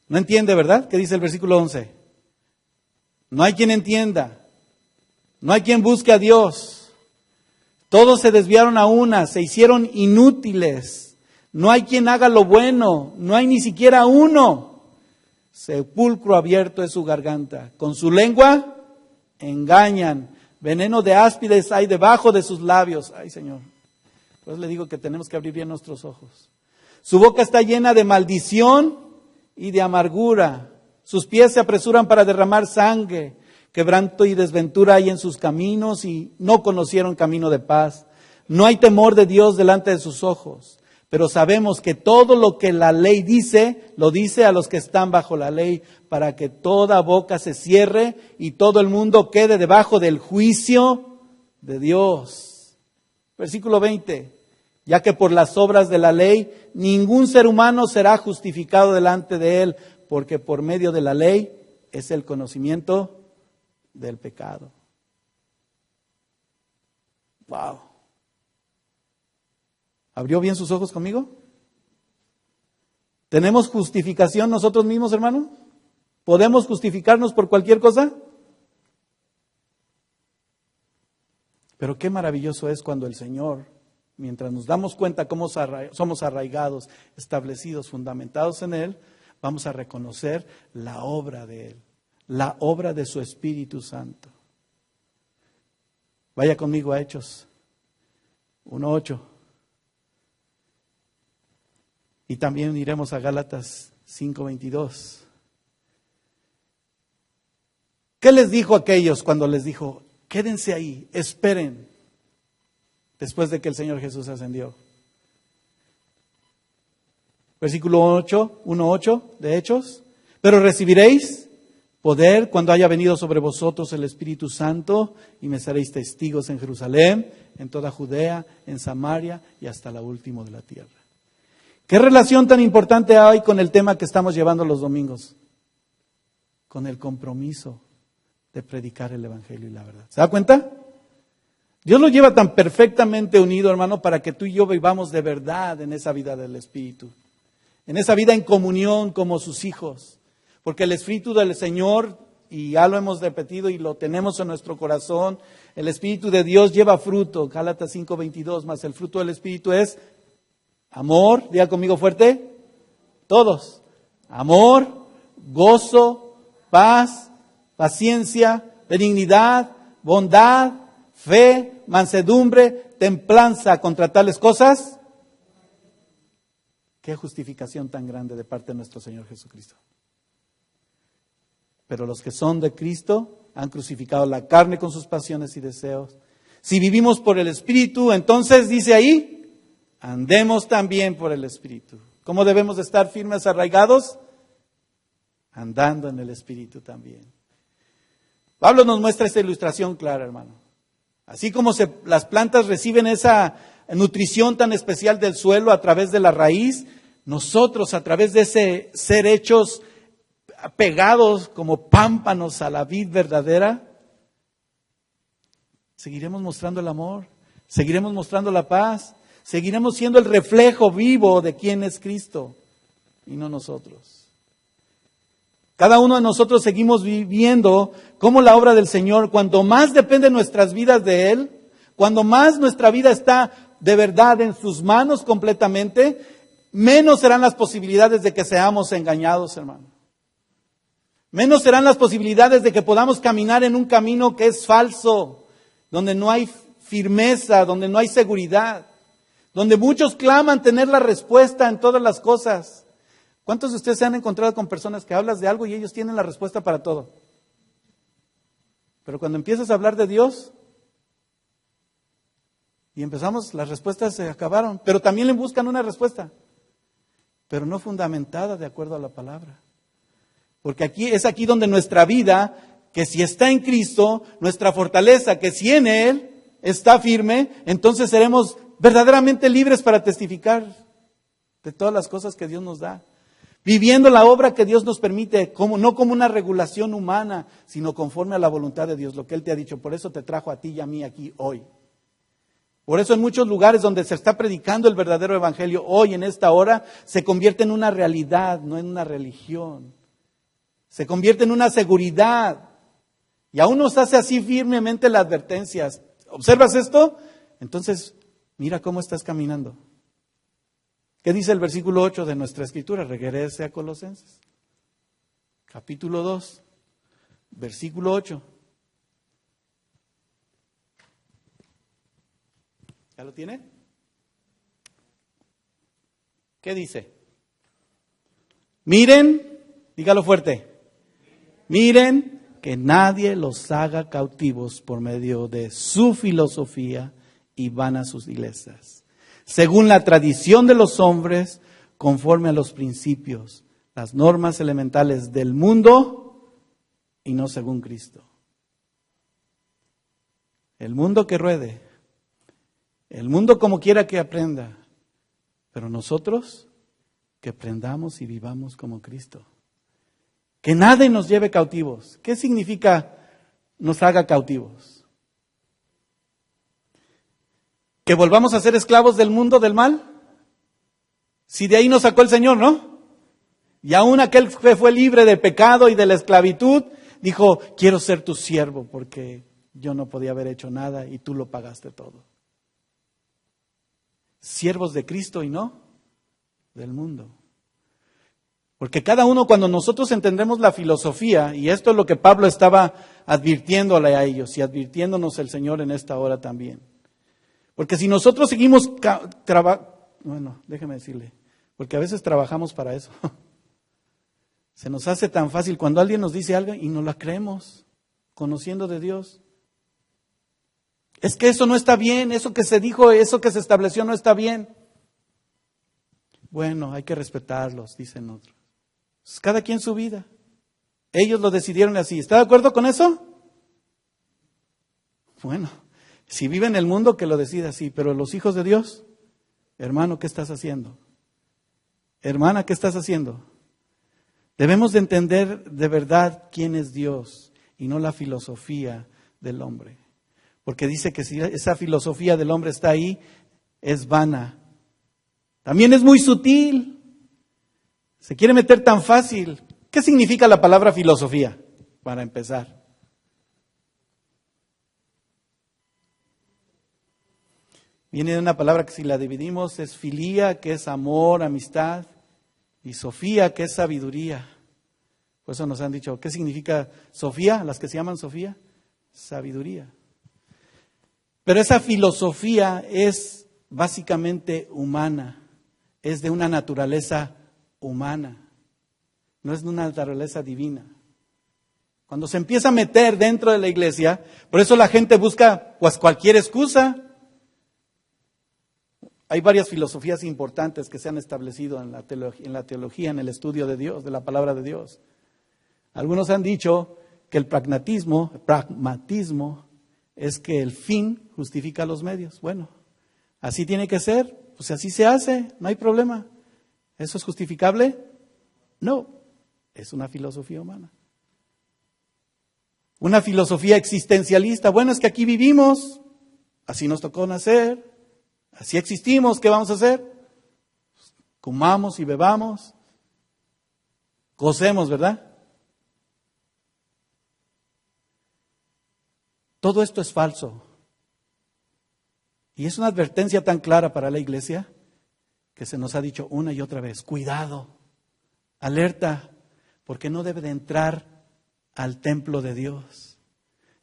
No entiende, ¿verdad? ¿Qué dice el versículo 11? No hay quien entienda. No hay quien busque a Dios. Todos se desviaron a una, se hicieron inútiles. No hay quien haga lo bueno, no hay ni siquiera uno. Sepulcro abierto es su garganta. Con su lengua engañan. Veneno de áspides hay debajo de sus labios. Ay, Señor. Pues le digo que tenemos que abrir bien nuestros ojos. Su boca está llena de maldición y de amargura. Sus pies se apresuran para derramar sangre. Quebranto y desventura hay en sus caminos y no conocieron camino de paz. No hay temor de Dios delante de sus ojos. Pero sabemos que todo lo que la ley dice, lo dice a los que están bajo la ley, para que toda boca se cierre y todo el mundo quede debajo del juicio de Dios. Versículo 20. Ya que por las obras de la ley, ningún ser humano será justificado delante de él, porque por medio de la ley es el conocimiento del pecado. Wow. ¿Abrió bien sus ojos conmigo? ¿Tenemos justificación nosotros mismos, hermano? ¿Podemos justificarnos por cualquier cosa? Pero qué maravilloso es cuando el Señor, mientras nos damos cuenta cómo somos arraigados, establecidos, fundamentados en Él, vamos a reconocer la obra de Él, la obra de su Espíritu Santo. Vaya conmigo a Hechos 1:8. Y también iremos a Gálatas 5:22. ¿Qué les dijo a aquellos cuando les dijo, quédense ahí, esperen, después de que el Señor Jesús ascendió? Versículo 1:8 de Hechos. Pero recibiréis poder cuando haya venido sobre vosotros el Espíritu Santo y me seréis testigos en Jerusalén, en toda Judea, en Samaria y hasta lo último de la tierra. ¿Qué relación tan importante hay con el tema que estamos llevando los domingos? Con el compromiso de predicar el Evangelio y la verdad. ¿Se da cuenta? Dios lo lleva tan perfectamente unido, hermano, para que tú y yo vivamos de verdad en esa vida del Espíritu. En esa vida en comunión como sus hijos. Porque el Espíritu del Señor, y ya lo hemos repetido y lo tenemos en nuestro corazón, el Espíritu de Dios lleva fruto. Gálatas 5:22, más el fruto del Espíritu es amor, diga conmigo fuerte, todos. Amor, gozo, paz, paciencia, benignidad, bondad, fe, mansedumbre, templanza. Contra tales cosas, qué justificación tan grande de parte de nuestro Señor Jesucristo. Pero los que son de Cristo han crucificado la carne con sus pasiones y deseos. Si vivimos por el Espíritu, entonces dice ahí, andemos también por el Espíritu. ¿Cómo debemos de estar firmes, arraigados? Andando en el Espíritu también. Pablo nos muestra esta ilustración clara, hermano. Así como las plantas reciben esa nutrición tan especial del suelo a través de la raíz, nosotros a través de ese ser hechos pegados como pámpanos a la vid verdadera, seguiremos mostrando el amor, seguiremos mostrando la paz, seguiremos siendo el reflejo vivo de quién es Cristo y no nosotros. Cada uno de nosotros seguimos viviendo como la obra del Señor, cuando más depende nuestras vidas de Él, cuando más nuestra vida está de verdad en sus manos completamente, menos serán las posibilidades de que seamos engañados, hermano. Menos serán las posibilidades de que podamos caminar en un camino que es falso, donde no hay firmeza, donde no hay seguridad, donde muchos claman tener la respuesta en todas las cosas. ¿Cuántos de ustedes se han encontrado con personas que hablas de algo y ellos tienen la respuesta para todo? Pero cuando empiezas a hablar de Dios y empezamos, las respuestas se acabaron, pero también le buscan una respuesta, pero no fundamentada de acuerdo a la palabra. Porque aquí donde nuestra vida, que si está en Cristo, nuestra fortaleza, que si en Él está firme, entonces seremos verdaderamente libres para testificar de todas las cosas que Dios nos da. Viviendo la obra que Dios nos permite, no como una regulación humana, sino conforme a la voluntad de Dios, lo que Él te ha dicho. Por eso te trajo a ti y a mí aquí hoy. Por eso en muchos lugares donde se está predicando el verdadero evangelio, hoy en esta hora, se convierte en una realidad, no en una religión. Se convierte en una seguridad. Y aún nos hace así firmemente las advertencias. ¿Observas esto? Entonces, mira cómo estás caminando. ¿Qué dice el versículo 8 de nuestra escritura? Regrese a Colosenses. Capítulo 2, versículo 8. ¿Ya lo tiene? ¿Qué dice? Miren, dígalo fuerte. Miren que nadie los haga cautivos por medio de su filosofía y vanas sutilezas, según la tradición de los hombres, conforme a los principios, las normas elementales del mundo y no según Cristo. El mundo que ruede, el mundo como quiera que aprenda, pero nosotros que aprendamos y vivamos como Cristo. Que nadie nos lleve cautivos. ¿Qué significa nos haga cautivos? ¿Que volvamos a ser esclavos del mundo del mal? Si de ahí nos sacó el Señor, ¿no? Y aún aquel que fue libre de pecado y de la esclavitud, dijo, quiero ser tu siervo porque yo no podía haber hecho nada y tú lo pagaste todo. Siervos de Cristo y no del mundo. Porque cada uno, cuando nosotros entendemos la filosofía, y esto es lo que Pablo estaba advirtiéndole a ellos y advirtiéndonos el Señor en esta hora también. Porque si nosotros seguimos déjeme decirle, porque a veces trabajamos para eso. Se nos hace tan fácil cuando alguien nos dice algo y no la creemos, conociendo de Dios. Es que eso no está bien, eso que se dijo, eso que se estableció no está bien. Bueno, hay que respetarlos, dicen otros. Cada quien su vida. Ellos lo decidieron así. ¿Está de acuerdo con eso? Bueno, si vive en el mundo, que lo decida así. Pero los hijos de Dios, hermano, ¿qué estás haciendo? Hermana, ¿qué estás haciendo? Debemos de entender de verdad quién es Dios y no la filosofía del hombre. Porque dice que si esa filosofía del hombre está ahí, es vana. También es muy sutil. Se quiere meter tan fácil. ¿Qué significa la palabra filosofía? Para empezar. Viene de una palabra que si la dividimos es filía, que es amor, amistad, y sofía, que es sabiduría. Por eso nos han dicho, ¿qué significa Sofía? Las que se llaman Sofía, sabiduría. Pero esa filosofía es básicamente humana, es de una naturaleza humana, no es de una naturaleza divina. Cuando se empieza a meter dentro de la iglesia, por eso la gente busca pues cualquier excusa. Hay varias filosofías importantes que se han establecido en la teología, en el estudio de Dios, de la palabra de Dios. Algunos han dicho que el pragmatismo es que el fin justifica los medios. Bueno, así tiene que ser, pues así se hace, no hay problema. ¿Eso es justificable? No, es una filosofía humana. Una filosofía existencialista, bueno, es que aquí vivimos, así nos tocó nacer, así existimos, ¿qué vamos a hacer? Comamos y bebamos, gocemos, ¿verdad? Todo esto es falso. Y es una advertencia tan clara para la iglesia que se nos ha dicho una y otra vez, cuidado, alerta, porque no debe de entrar al templo de Dios.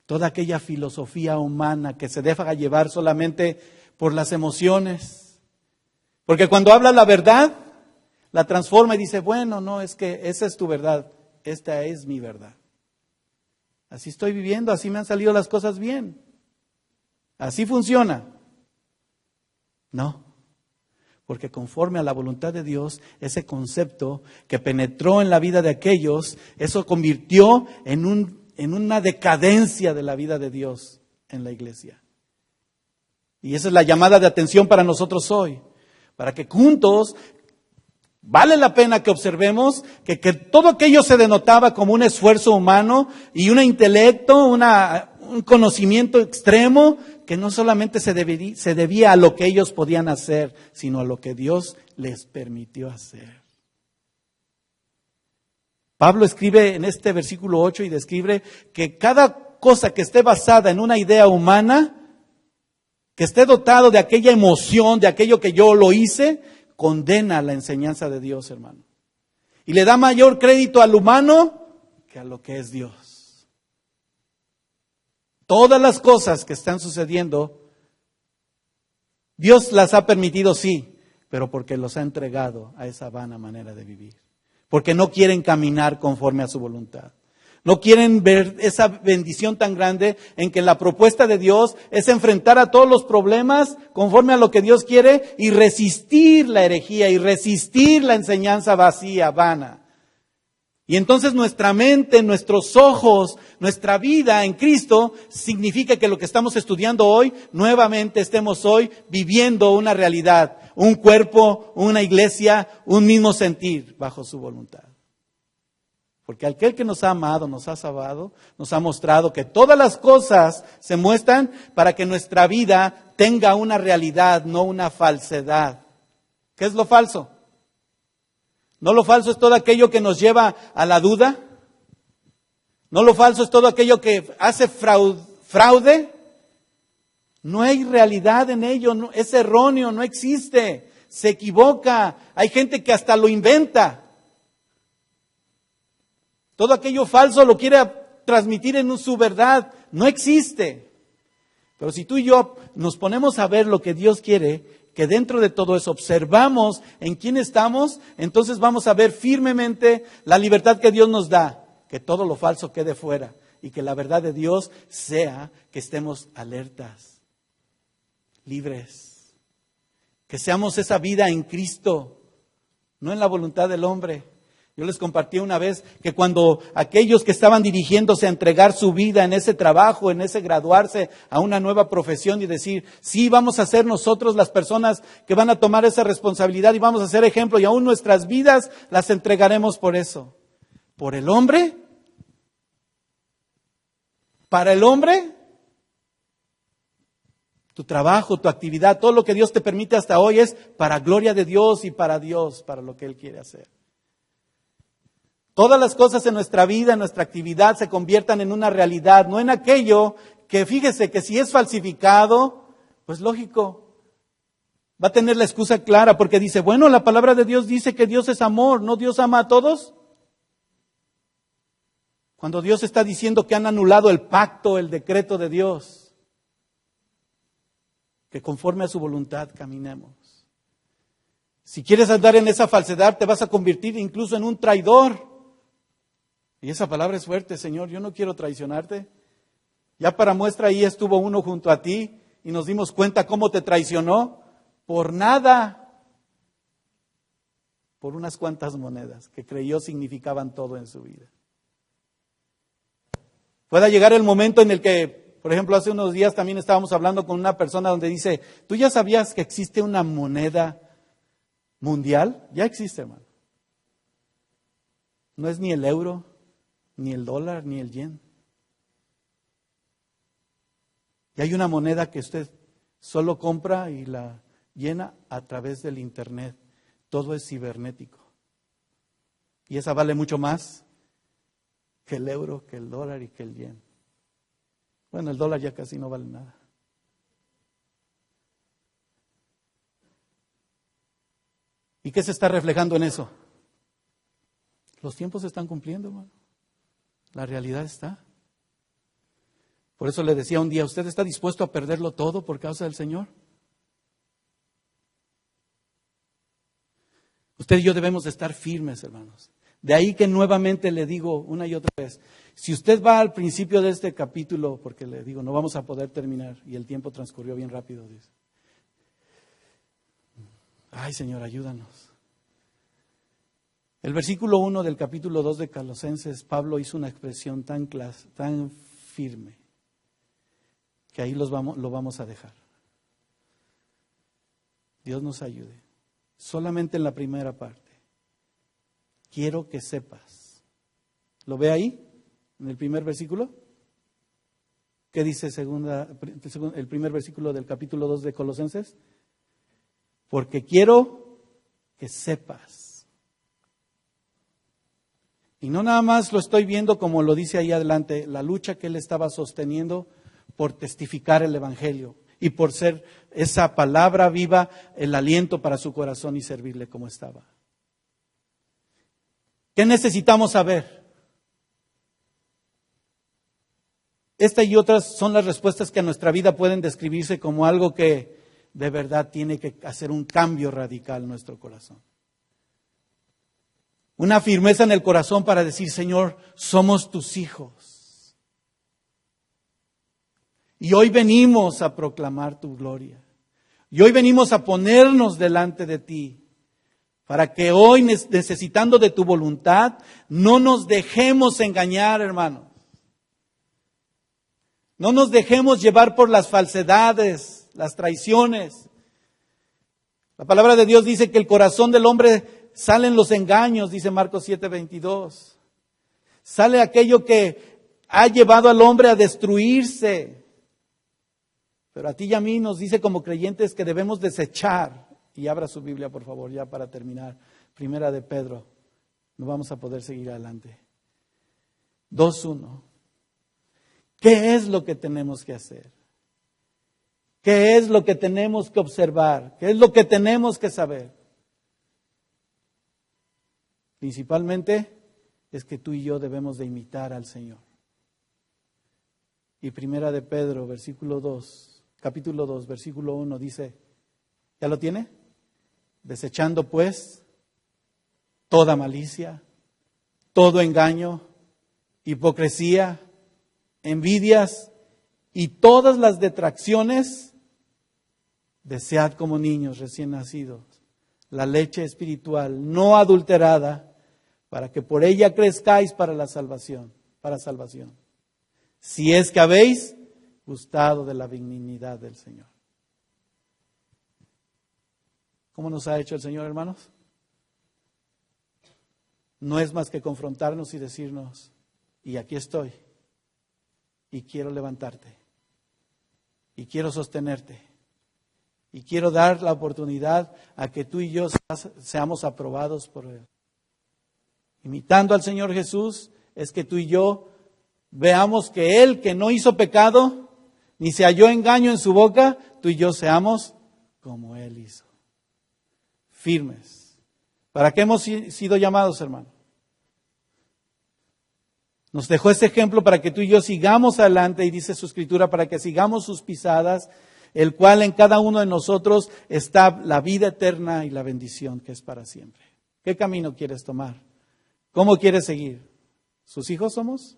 Toda aquella filosofía humana que se deja llevar solamente por las emociones, Porque cuando habla la verdad, la transforma y dice, bueno, no, es que esa es tu verdad, esta es mi verdad. Así estoy viviendo, así me han salido las cosas bien. Así funciona. No, porque conforme a la voluntad de Dios, ese concepto que penetró en la vida de aquellos, eso convirtió en una decadencia de la vida de Dios en la iglesia. Y esa es la llamada de atención para nosotros hoy, para que juntos vale la pena que observemos que todo aquello se denotaba como un esfuerzo humano y un intelecto, un conocimiento extremo que no solamente se debía a lo que ellos podían hacer, sino a lo que Dios les permitió hacer. Pablo escribe en este versículo 8 y describe que cada cosa que esté basada en una idea humana, que esté dotado de aquella emoción, de aquello que yo lo hice, condena la enseñanza de Dios, hermano. Y le da mayor crédito al humano que a lo que es Dios. Todas las cosas que están sucediendo, Dios las ha permitido, sí, pero porque los ha entregado a esa vana manera de vivir. Porque no quieren caminar conforme a su voluntad. No quieren ver esa bendición tan grande en que la propuesta de Dios es enfrentar a todos los problemas conforme a lo que Dios quiere y resistir la herejía y resistir la enseñanza vacía, vana. Y entonces nuestra mente, nuestros ojos, nuestra vida en Cristo significa que lo que estamos estudiando hoy, nuevamente estemos hoy viviendo una realidad, un cuerpo, una iglesia, un mismo sentir bajo su voluntad. Porque aquel que nos ha amado, nos ha salvado, nos ha mostrado que todas las cosas se muestran para que nuestra vida tenga una realidad, no una falsedad. ¿Qué es lo falso? ¿No lo falso es todo aquello que nos lleva a la duda? ¿No lo falso es todo aquello que hace fraude? No hay realidad en ello, no, es erróneo, no existe, se equivoca, hay gente que hasta lo inventa. Todo aquello falso lo quiere transmitir en su verdad, no existe. Pero si tú y yo nos ponemos a ver lo que Dios quiere, que dentro de todo eso observamos en quién estamos, entonces vamos a ver firmemente la libertad que Dios nos da, que todo lo falso quede fuera y que la verdad de Dios sea que estemos alertas, libres, que seamos esa vida en Cristo, no en la voluntad del hombre. Yo les compartí una vez que cuando aquellos que estaban dirigiéndose a entregar su vida en ese trabajo, en ese graduarse a una nueva profesión y decir, sí, vamos a ser nosotros las personas que van a tomar esa responsabilidad y vamos a ser ejemplo y aún nuestras vidas las entregaremos por eso. ¿Por el hombre? ¿Para el hombre? Tu trabajo, tu actividad, todo lo que Dios te permite hasta hoy es para gloria de Dios y para Dios, para lo que Él quiere hacer. Todas las cosas en nuestra vida, en nuestra actividad se conviertan en una realidad, no en aquello que fíjese que si es falsificado, pues lógico, va a tener la excusa clara porque dice, bueno, la palabra de Dios dice que Dios es amor, ¿no Dios ama a todos? Cuando Dios está diciendo que han anulado el pacto, el decreto de Dios, que conforme a su voluntad caminemos. Si quieres andar en esa falsedad, te vas a convertir incluso en un traidor. Y esa palabra es fuerte, Señor, yo no quiero traicionarte. Ya para muestra ahí estuvo uno junto a ti y nos dimos cuenta cómo te traicionó por nada, por unas cuantas monedas que creyó significaban todo en su vida. Pueda llegar el momento en el que, por ejemplo, hace unos días también estábamos hablando con una persona donde dice, ¿tú ya sabías que existe una moneda mundial? Ya existe, hermano. No es ni el euro, ni el dólar, ni el yen. Y hay una moneda que usted solo compra y la llena a través del internet. Todo es cibernético. Y esa vale mucho más que el euro, que el dólar y que el yen. Bueno, el dólar ya casi no vale nada. ¿Y qué se está reflejando en eso? Los tiempos se están cumpliendo, hermano. La realidad está. Por eso le decía un día, ¿usted está dispuesto a perderlo todo por causa del Señor? Usted y yo debemos de estar firmes, hermanos. De ahí que nuevamente le digo una y otra vez, si usted va al principio de este capítulo, porque le digo, no vamos a poder terminar, y el tiempo transcurrió bien rápido, dice. Ay, Señor, ayúdanos. El versículo 1 del capítulo 2 de Colosenses, Pablo hizo una expresión tan firme, que ahí lo vamos a dejar. Dios nos ayude. Solamente en la primera parte. Quiero que sepas. ¿Lo ve ahí? En el primer versículo. ¿Qué dice el primer versículo del capítulo 2 de Colosenses? Porque quiero que sepas. Y no nada más lo estoy viendo como lo dice ahí adelante, la lucha que él estaba sosteniendo por testificar el Evangelio y por ser esa palabra viva, el aliento para su corazón y servirle como estaba. ¿Qué necesitamos saber? Esta y otras son las respuestas que a nuestra vida pueden describirse como algo que de verdad tiene que hacer un cambio radical en nuestro corazón. Una firmeza en el corazón para decir, Señor, somos tus hijos. Y hoy venimos a proclamar tu gloria. Y hoy venimos a ponernos delante de ti. Para que hoy, necesitando de tu voluntad, no nos dejemos engañar, hermanos. No nos dejemos llevar por las falsedades, las traiciones. La palabra de Dios dice que el corazón del hombre salen los engaños, dice Marcos 7:22. Sale aquello que ha llevado al hombre a destruirse. Pero a ti y a mí nos dice como creyentes que debemos desechar. Y abra su Biblia, por favor, ya para terminar. Primera de Pedro. No vamos a poder seguir adelante. 2:1. ¿Qué es lo que tenemos que hacer? ¿Qué es lo que tenemos que observar? ¿Qué es lo que tenemos que saber? Principalmente es que tú y yo debemos de imitar al Señor. Y Primera de Pedro, capítulo 2, versículo 1 dice, ¿ya lo tiene? Desechando pues toda malicia, todo engaño, hipocresía, envidias y todas las detracciones, desead como niños recién nacidos la leche espiritual no adulterada, para que por ella crezcáis para salvación. Si es que habéis gustado de la benignidad del Señor. ¿Cómo nos ha hecho el Señor, hermanos? No es más que confrontarnos y decirnos, y aquí estoy, y quiero levantarte, y quiero sostenerte, y quiero dar la oportunidad a que tú y yo seamos aprobados por Él. Imitando al Señor Jesús es que tú y yo veamos que Él, que no hizo pecado, ni se halló engaño en su boca, tú y yo seamos como Él hizo. Firmes. ¿Para qué hemos sido llamados, hermano? Nos dejó ese ejemplo para que tú y yo sigamos adelante, y dice su Escritura, para que sigamos sus pisadas, el cual en cada uno de nosotros está la vida eterna y la bendición que es para siempre. ¿Qué camino quieres tomar? ¿Cómo quieres seguir? ¿Sus hijos somos?